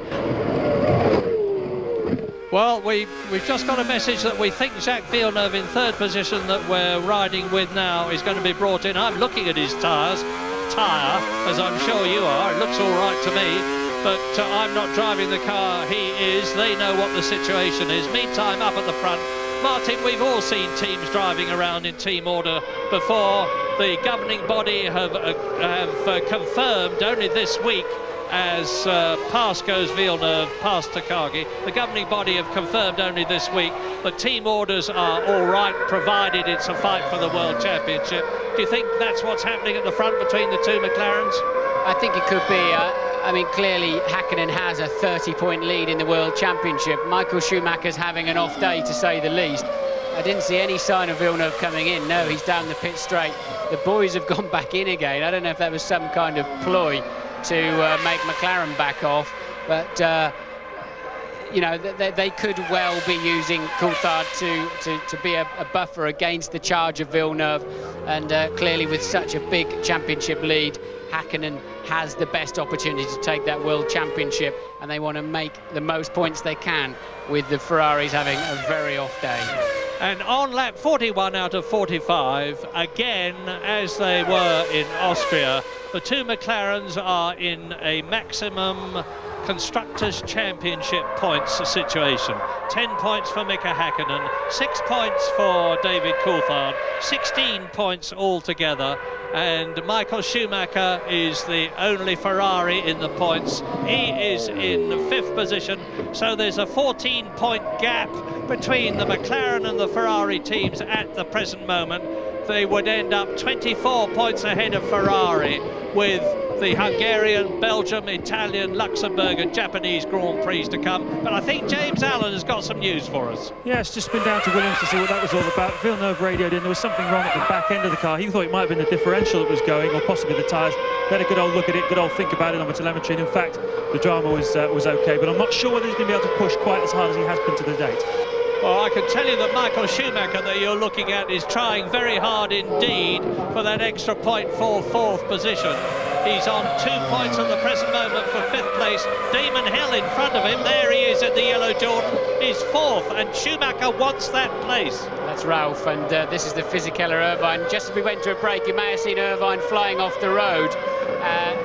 Well, we've just got a message that we think Jacques Villeneuve in 3rd position that we're riding with now is going to be brought in. I'm looking at his tyre, as I'm sure you are. It looks all right to me. But I'm not driving the car, he is. They know what the situation is. Meantime, up at the front, Martin, we've all seen teams driving around in team order before. The governing body have confirmed only this week, as past goes Villeneuve, past Takagi. The governing body have confirmed only this week that team orders are all right, provided it's a fight for the World Championship. Do you think that's what's happening at the front between the two McLarens? I think it could be. I mean, clearly Häkkinen has a 30-point lead in the World Championship. Michael Schumacher's having an off day, to say the least. I didn't see any sign of Villeneuve coming in. No, he's down the pit straight. The boys have gone back in again. I don't know if that was some kind of ploy to make McLaren back off, but you know, they could well be using Coulthard to be a buffer against the charge of Villeneuve, and clearly with such a big championship lead, Häkkinen has the best opportunity to take that World Championship, and they want to make the most points they can with the Ferraris having a very off day. And on lap 41 out of 45, again, as they were in Austria, the two McLarens are in a maximum Constructors' Championship points situation. 10 points for Mika Häkkinen, 6 points for David Coulthard, 16 points altogether. And Michael Schumacher is the only Ferrari in the points. He is in 5th position, so there's a 14-point gap between the McLaren and the Ferrari teams at the present moment. They would end up 24 points ahead of Ferrari, with the Hungarian, Belgium, Italian, Luxembourg and Japanese Grand Prix to come. But I think James Allen has got some news for us. Yeah, it's just been down to Williams to see what that was all about. Villeneuve radioed in, there was something wrong at the back end of the car. He thought it might have been the differential that was going, or possibly the tyres. They had a good old look at it, good old think about it on the telemetry, and in fact, the drama was okay, but I'm not sure whether he's going to be able to push quite as hard as he has been to the date. Well, I can tell you that Michael Schumacher that you're looking at is trying very hard indeed for that extra point for 4th position. He's on 2 points at the present moment for 5th place. Damon Hill in front of him. There he is at the yellow Jordan. He's 4th, and Schumacher wants that place. That's Ralph, and this is the Fisichella Irvine. Just as we went to a break, you may have seen Irvine flying off the road.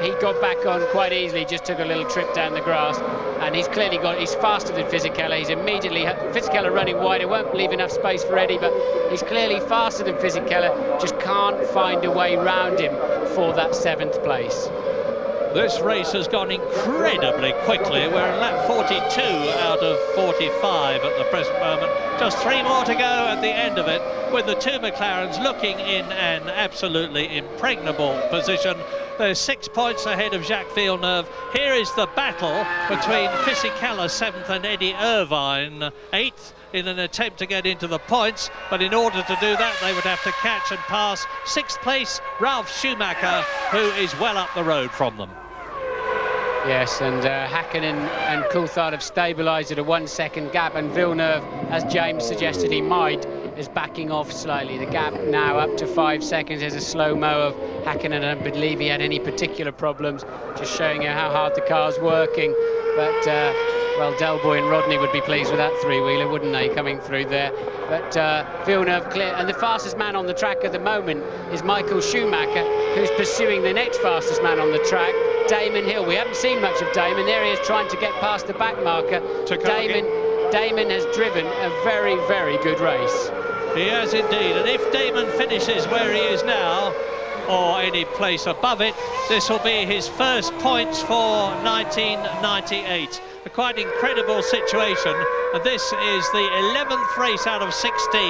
He got back on quite easily, just took a little trip down the grass, and he's clearly he's faster than Fisichella. He's immediately, Fisichella running wide, it won't leave enough space for Eddie, but he's clearly faster than Fisichella, just can't find a way round him for that 7th place. This race has gone incredibly quickly. We're in lap 42 out of 45 at the present moment. Just 3 more to go at the end of it, with the two McLarens looking in an absolutely impregnable position. They're 6 points ahead of Jacques Villeneuve. Here is the battle between Fisichella 7th and Eddie Irvine 8th in an attempt to get into the points, but in order to do that they would have to catch and pass 6th place Ralf Schumacher, who is well up the road from them. Yes, and Häkkinen and Coulthard have stabilised at a 1 second gap, and Villeneuve, as James suggested he might, is backing off slightly. The gap now up to 5 seconds. There's a slow-mo of Häkkinen. I don't believe he had any particular problems, just showing you how hard the car's working. But, well, Delboy and Rodney would be pleased with that three-wheeler, wouldn't they, coming through there. But Villeneuve clear, and the fastest man on the track at the moment is Michael Schumacher, who's pursuing the next fastest man on the track, Damon Hill. We haven't seen much of Damon. There he is trying to get past the back marker. Damon has driven a very, very good race. He has indeed, and if Damon finishes where he is now, or any place above it, this will be his first points for 1998. A quite incredible situation, and this is the 11th race out of 16,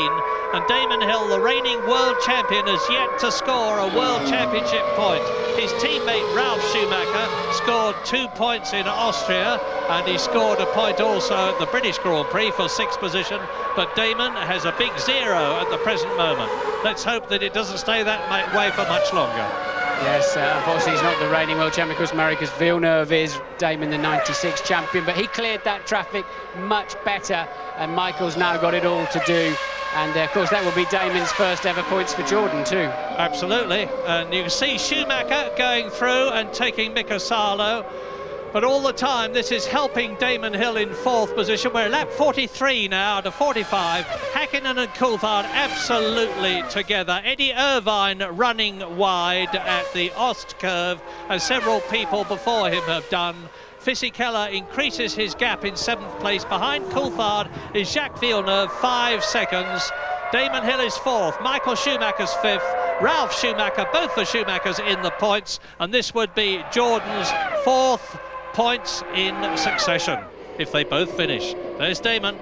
and Damon Hill, the reigning world champion, has yet to score a world championship point. His teammate Ralf Schumacher scored 2 points in Austria, and he scored a point also at the British Grand Prix for 6th position, but Damon has a big 0 at the present moment. Let's hope that it doesn't stay that way for much longer. Yes, unfortunately he's not the reigning world champion, of course, Marcus Villeneuve is. Damon the 96 champion, but he cleared that traffic much better, and Michael's now got it all to do. And of course that will be Damon's first ever points for Jordan too. Absolutely, and you can see Schumacher going through and taking Mika Salo. But all the time, this is helping Damon Hill in 4th position. We're at lap 43 now out of 45. Häkkinen and Coulthard absolutely together. Eddie Irvine running wide at the Ost curve, as several people before him have done. Fisichella increases his gap in 7th place. Behind Coulthard is Jacques Villeneuve, 5 seconds. Damon Hill is 4th, Michael Schumacher's 5th, Ralf Schumacher, both the Schumachers in the points, and this would be Jordan's 4th points in succession if they both finish. There's Damon,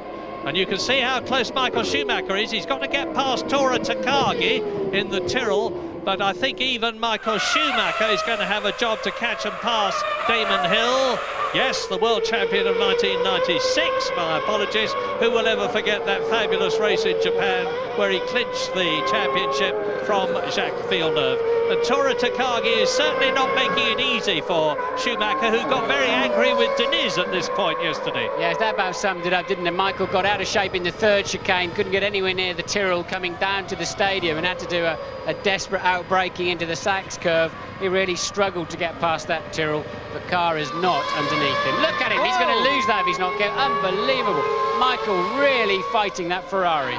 and you can see how close Michael Schumacher is. He's got to get past Tora Takagi in the Tyrrell, but I think even Michael Schumacher is going to have a job to catch and pass Damon Hill. Yes, the world champion of 1996, my apologies. Who will ever forget that fabulous race in Japan where he clinched the championship from Jacques Villeneuve. And Tora Takagi is certainly not making it easy for Schumacher, who got very angry with Diniz at this point yesterday. Yes, that about summed it up, didn't it? Michael got out of shape in the 3rd chicane, couldn't get anywhere near the Tyrrell coming down to the stadium, and had to do a desperate outbraking into the Sachs curve. He really struggled to get past that Tyrrell. The car is not underneath him. Look at him, he's going to lose that if he's not getting. Unbelievable. Michael really fighting that Ferrari.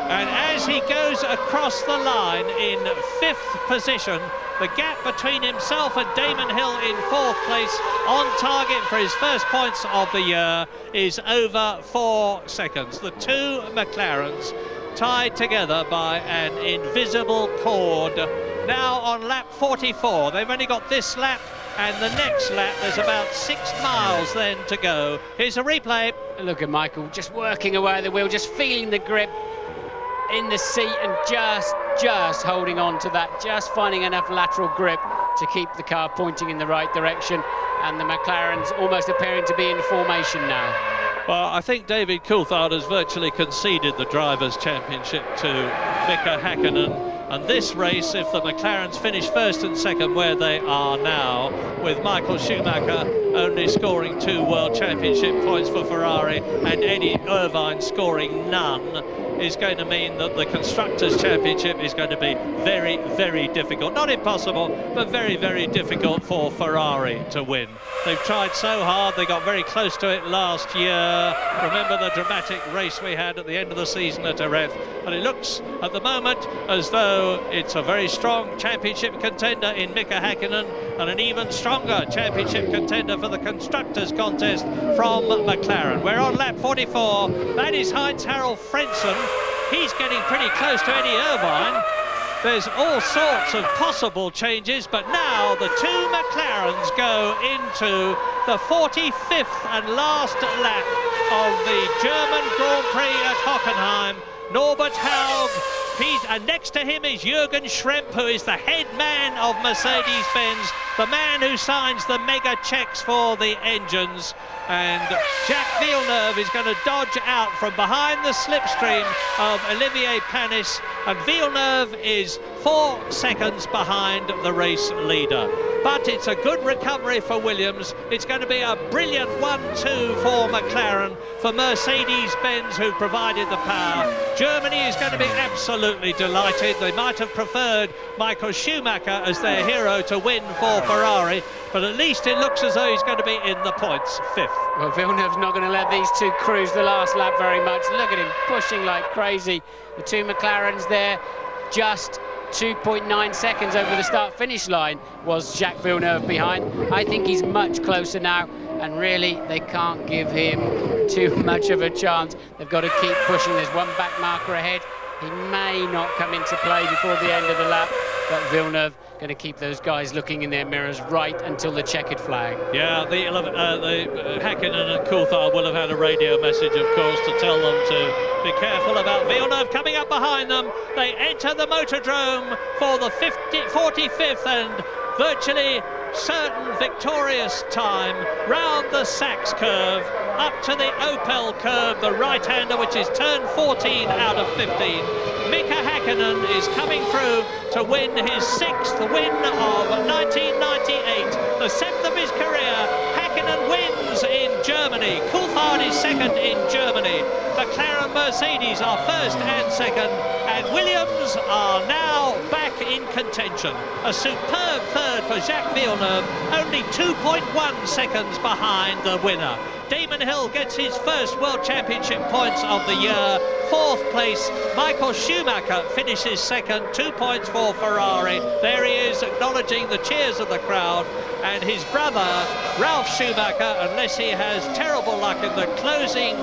And as he goes across the line in 5th position, the gap between himself and Damon Hill in 4th place, on target for his first points of the year, is over 4 seconds. The two McLarens tied together by an invisible cord. Now on lap 44, they've only got this lap and the next lap. There's about 6 miles then to go. Here's a replay. Look at Michael just working away at the wheel, just feeling the grip in the seat and just holding on to that, just finding enough lateral grip to keep the car pointing in the right direction, and the McLaren's almost appearing to be in formation now. Well, I think David Coulthard has virtually conceded the Drivers' Championship to Mika Häkkinen. And this race, if the McLarens finish 1st and 2nd where they are now, with Michael Schumacher only scoring 2 World Championship points for Ferrari and Eddie Irvine scoring none, is going to mean that the Constructors' Championship is going to be very, very difficult. Not impossible, but very, very difficult for Ferrari to win. They've tried so hard, they got very close to it last year. Remember the dramatic race we had at the end of the season at Jerez? And it looks at the moment as though it's a very strong championship contender in Mika Häkkinen and an even stronger championship contender for the Constructors' contest from McLaren. We're on lap 44. That is Heinz-Harald Frentzen. He's getting pretty close to Eddie Irvine. There's all sorts of possible changes, but now the two McLarens go into the 45th and last lap of the German Grand Prix at Hockenheim. Norbert Haug, and next to him is Jürgen Schrempp, who is the head man of Mercedes-Benz, the man who signs the mega checks for the engines. And Jacques Villeneuve is going to dodge out from behind the slipstream of Olivier Panis, and Villeneuve is 4 seconds behind the race leader. But it's a good recovery for Williams. It's going to be a brilliant 1-2 for McLaren, for Mercedes-Benz, who provided the power. Germany is going to be absolutely delighted. They might have preferred Michael Schumacher as their hero to win for Ferrari, but at least it looks as though he's going to be in the points, 5th. Well, Villeneuve's not going to let these two cruise the last lap very much. Look at him pushing like crazy. The two McLarens there, just 2.9 seconds over the start-finish line was Jacques Villeneuve behind. I think he's much closer now, and really they can't give him too much of a chance. They've got to keep pushing. There's one back marker ahead. He may not come into play before the end of the lap, but Villeneuve going to keep those guys looking in their mirrors right until the checkered flag. Yeah, the Häkkinen and Coulthard will have had a radio message, of course, to tell them to be careful about Villeneuve coming up behind them. They enter the Motordrome for the 45th and virtually certain victorious time round the Sachs curve up to the Opel curve, the right-hander, which is turn 14 out of 15. Mika Häkkinen is coming through to win his 6th win of 1998, the 7th of his career. Häkkinen wins in Germany. Coulthard is 2nd in Germany. McLaren Mercedes are 1st and 2nd, and Williams are now back in contention. A superb 3rd for Jacques Villeneuve, only 2.1 seconds behind the winner. Damon Hill gets his first World Championship points of the year, 4th place. Michael Schumacher finishes 2nd, 2 points for Ferrari. There he is, acknowledging the cheers of the crowd. And his brother, Ralf Schumacher, unless he has terrible luck in the closing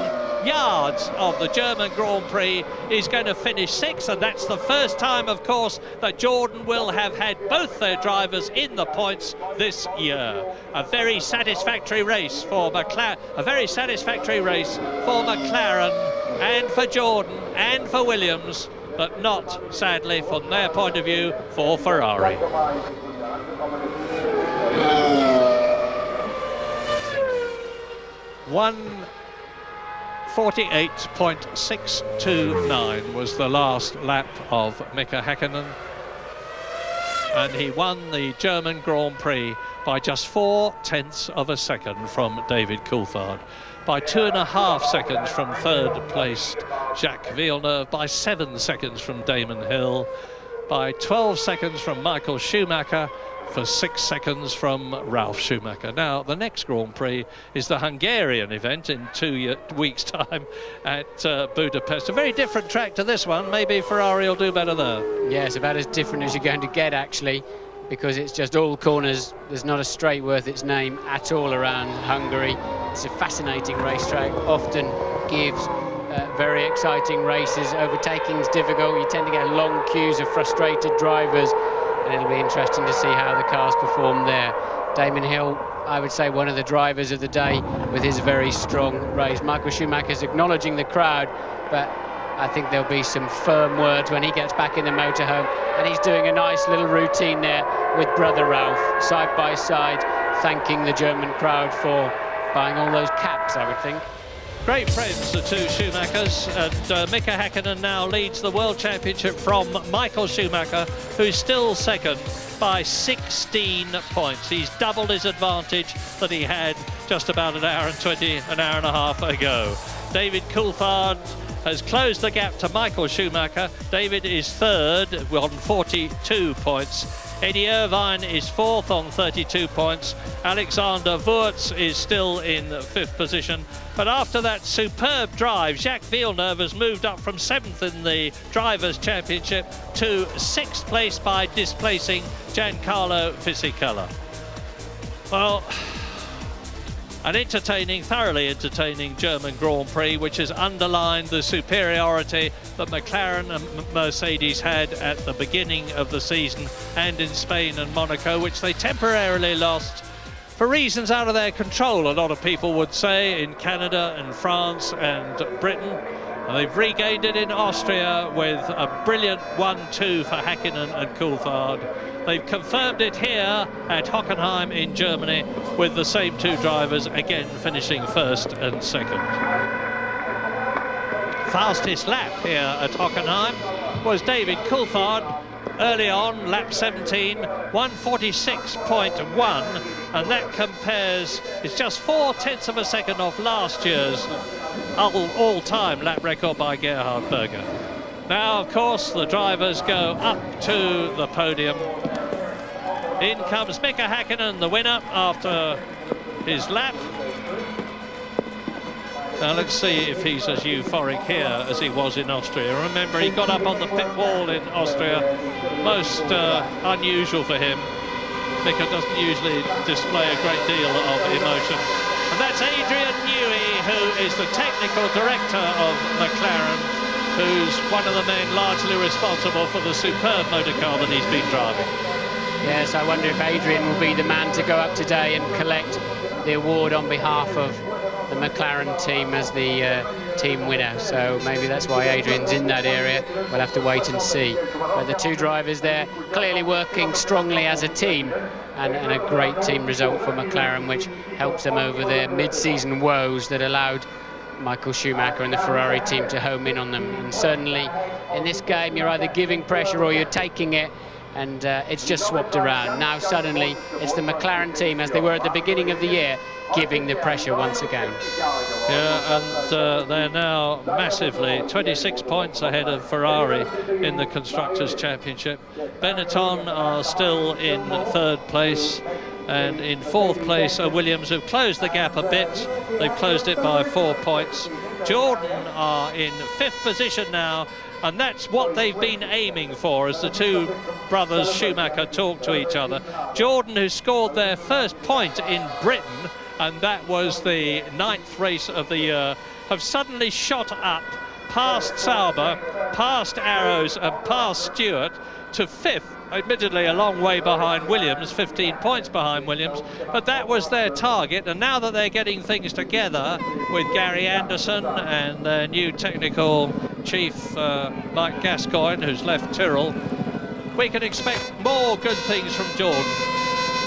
yards of the German Grand Prix, is going to finish 6th, and that's the first time, of course, that Jordan will have had both their drivers in the points this year. A very satisfactory race for McLaren, and for Jordan and for Williams, but not, sadly, from their point of view, for Ferrari. 1:48.629 was the last lap of Mika Häkkinen, and he won the German Grand Prix by just 0.4 of a second from David Coulthard, by 2.5 seconds from 3rd placed Jacques Villeneuve, by 7 seconds from Damon Hill, by 12 seconds from Michael Schumacher, for 6 seconds from Ralf Schumacher. Now, the next Grand Prix is the Hungarian event in 2 weeks' time at Budapest. A very different track to this one. Maybe Ferrari will do better there. Yeah, it's about as different as you're going to get, actually, because it's just all corners. There's not a straight worth its name at all around Hungary. It's a fascinating racetrack, often gives very exciting races. Overtaking's difficult. You tend to get long queues of frustrated drivers, and it'll be interesting to see how the cars perform there. Damon Hill, I would say, one of the drivers of the day with his very strong race. Michael Schumacher's acknowledging the crowd, but I think there'll be some firm words when he gets back in the motorhome, and he's doing a nice little routine there with brother Ralf, side by side, thanking the German crowd for buying all those caps, I would think. Great friends, the two Schumachers, and Mika Häkkinen now leads the World Championship from Michael Schumacher, who's still second by 16 points. He's doubled his advantage that he had just about an hour and a half ago. David Coulthard has closed the gap to Michael Schumacher. David is third on 42 points. Eddie Irvine is fourth on 32 points. Alexander Wurz is still in fifth position. But after that superb drive, Jacques Villeneuve has moved up from seventh in the Drivers' Championship to sixth place by displacing Giancarlo Fisichella. Well, an entertaining, thoroughly entertaining German Grand Prix, which has underlined the superiority that McLaren and Mercedes had at the beginning of the season and in Spain and Monaco, which they temporarily lost for reasons out of their control, a lot of people would say, in Canada and France and Britain. And they've regained it in Austria with a brilliant 1-2 for Häkkinen and Coulthard. They've confirmed it here at Hockenheim in Germany with the same two drivers again finishing first and second. Fastest lap here at Hockenheim was David Coulthard early on, lap 17, 1:46.1, and that compares, it's just 0.4 of a second off last year's all-time lap record by Gerhard Berger. Now, of course, the drivers go up to the podium. In comes Mika Häkkinen, the winner, after his lap. Now, let's see if he's as euphoric here as he was in Austria. Remember, he got up on the pit wall in Austria. Most unusual for him. Mika doesn't usually display a great deal of emotion. And that's Adrian Newey, who is the technical director of McLaren, who's one of the men largely responsible for the superb motor car that he's been driving. Yes, I wonder if Adrian will be the man to go up today and collect the award on behalf of the McLaren team as the team winner. So maybe that's why Adrian's in that area. We'll have to wait and see. But the two drivers there clearly working strongly as a team, and a great team result for McLaren, which helps them over their mid-season woes that allowed Michael Schumacher and the Ferrari team to home in on them. And certainly in this game, you're either giving pressure or you're taking it, and it's just swapped around. Now suddenly it's the McLaren team, as they were at the beginning of the year, giving the pressure once again. Yeah, and they're now massively 26 points ahead of Ferrari in the Constructors' Championship. Benetton are still in third place, and in fourth place are Williams, who've closed the gap a bit. They've closed it by 4 points. Jordan are in fifth position now, and that's what they've been aiming for as the two brothers Schumacher talk to each other. Jordan, who scored their first point in Britain, and that was the 9th race of the year, have suddenly shot up past Sauber, past Arrows and past Stewart to fifth, admittedly a long way behind Williams, 15 points behind Williams, but that was their target. And now that they're getting things together with Gary Anderson and their new technical chief Mike Gascoigne, who's left Tyrrell, we can expect more good things from Jordan.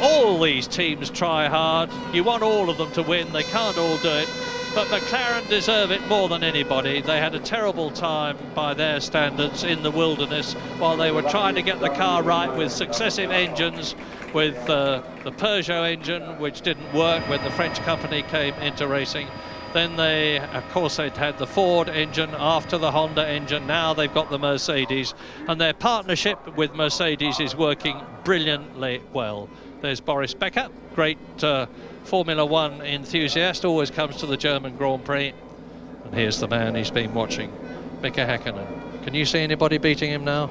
All these teams try hard. You want all of them to win. They can't all do it. But McLaren deserve it more than anybody. They had a terrible time by their standards in the wilderness while they were trying to get the car right with successive engines, with the Peugeot engine, which didn't work when the French company came into racing. Then they, of course, they'd had the Ford engine after the Honda engine. Now they've got the Mercedes, and their partnership with Mercedes is working brilliantly well. There's Boris Becker, great Formula One enthusiast, always comes to the German Grand Prix. And here's the man he's been watching, Mika Häkkinen. Can you see anybody beating him now?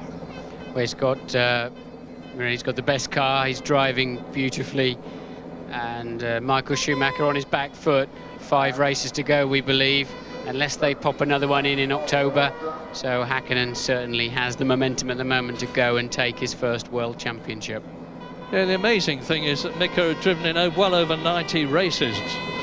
Well, he's got the best car, he's driving beautifully, and Michael Schumacher on his back foot. 5 races to go, we believe, unless they pop another one in October. So Häkkinen certainly has the momentum at the moment to go and take his first World Championship. Yeah, the amazing thing is that Mika had driven in well over 90 races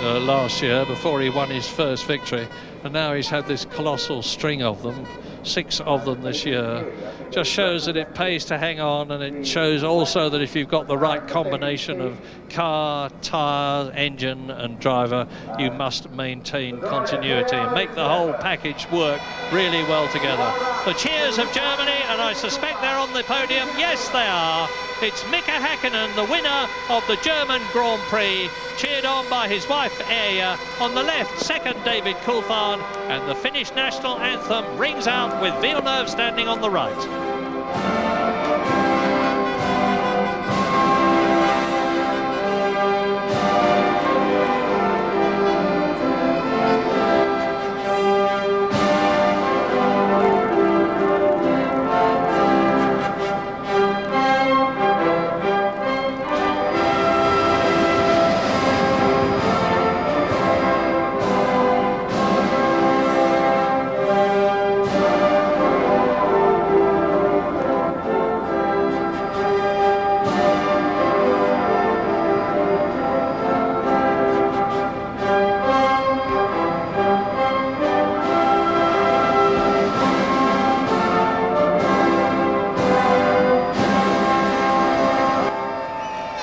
last year before he won his first victory, and now he's had this colossal string of them, 6 of them this year. Just shows that it pays to hang on, and it shows also that if you've got the right combination of car, tyre, engine and driver, you must maintain continuity and make the whole package work really well together. The cheers of Germany, and I suspect they're on the podium. Yes, they are. It's Mika Häkkinen, the winner of the German Grand Prix, cheered on by his wife Aya. On the left, second David Coulthard, and the Finnish national anthem rings out with Villeneuve standing on the right.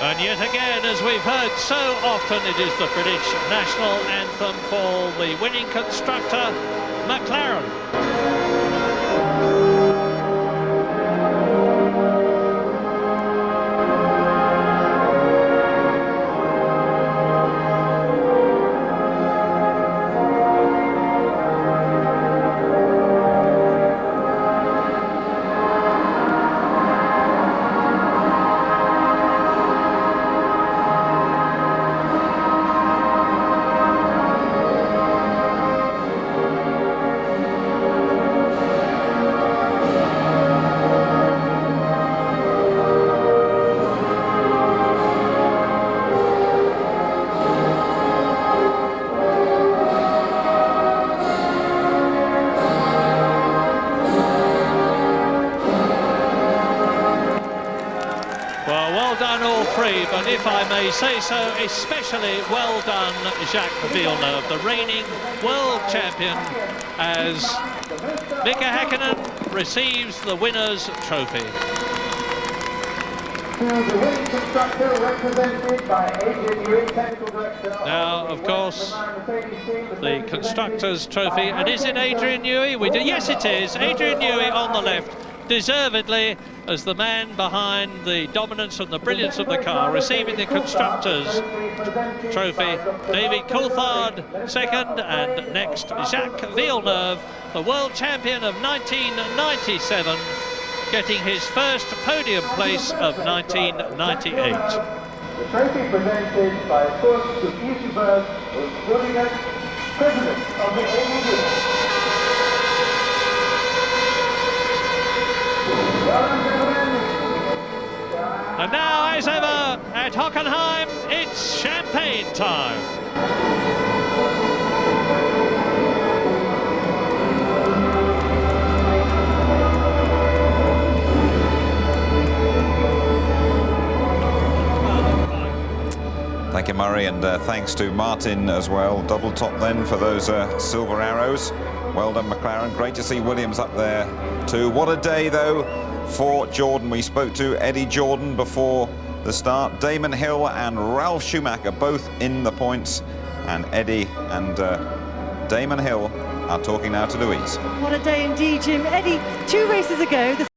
And yet again, as we've heard so often, it is the British national anthem for the winning constructor, McLaren. Well done all 3, but if I may say so, especially well done Jacques Villeneuve, the reigning world champion, as Mika Häkkinen receives the winner's trophy. Now, of course, the constructor's trophy, and is it Adrian Newey? Yes, it is. Adrian Newey on the left, deservedly, as the man behind the dominance and the brilliance of the car, receiving the constructor's trophy. David Coulthard second, and next Jacques Villeneuve, the world champion of 1997, getting his first podium place of 1998. The trophy presented by Kurt to Easterberg, president of the AEV. And now, as ever, at Hockenheim, it's champagne time. Thank you, Murray, and thanks to Martin as well. Double top then for those silver arrows. Well done, McLaren. Great to see Williams up there too. What a day, though, for Jordan. We spoke to Eddie Jordan before the start. Damon Hill and Ralf Schumacher both in the points, and Eddie and Damon Hill are talking now to Louise. What a day indeed, Jim. Eddie, 2 races ago, the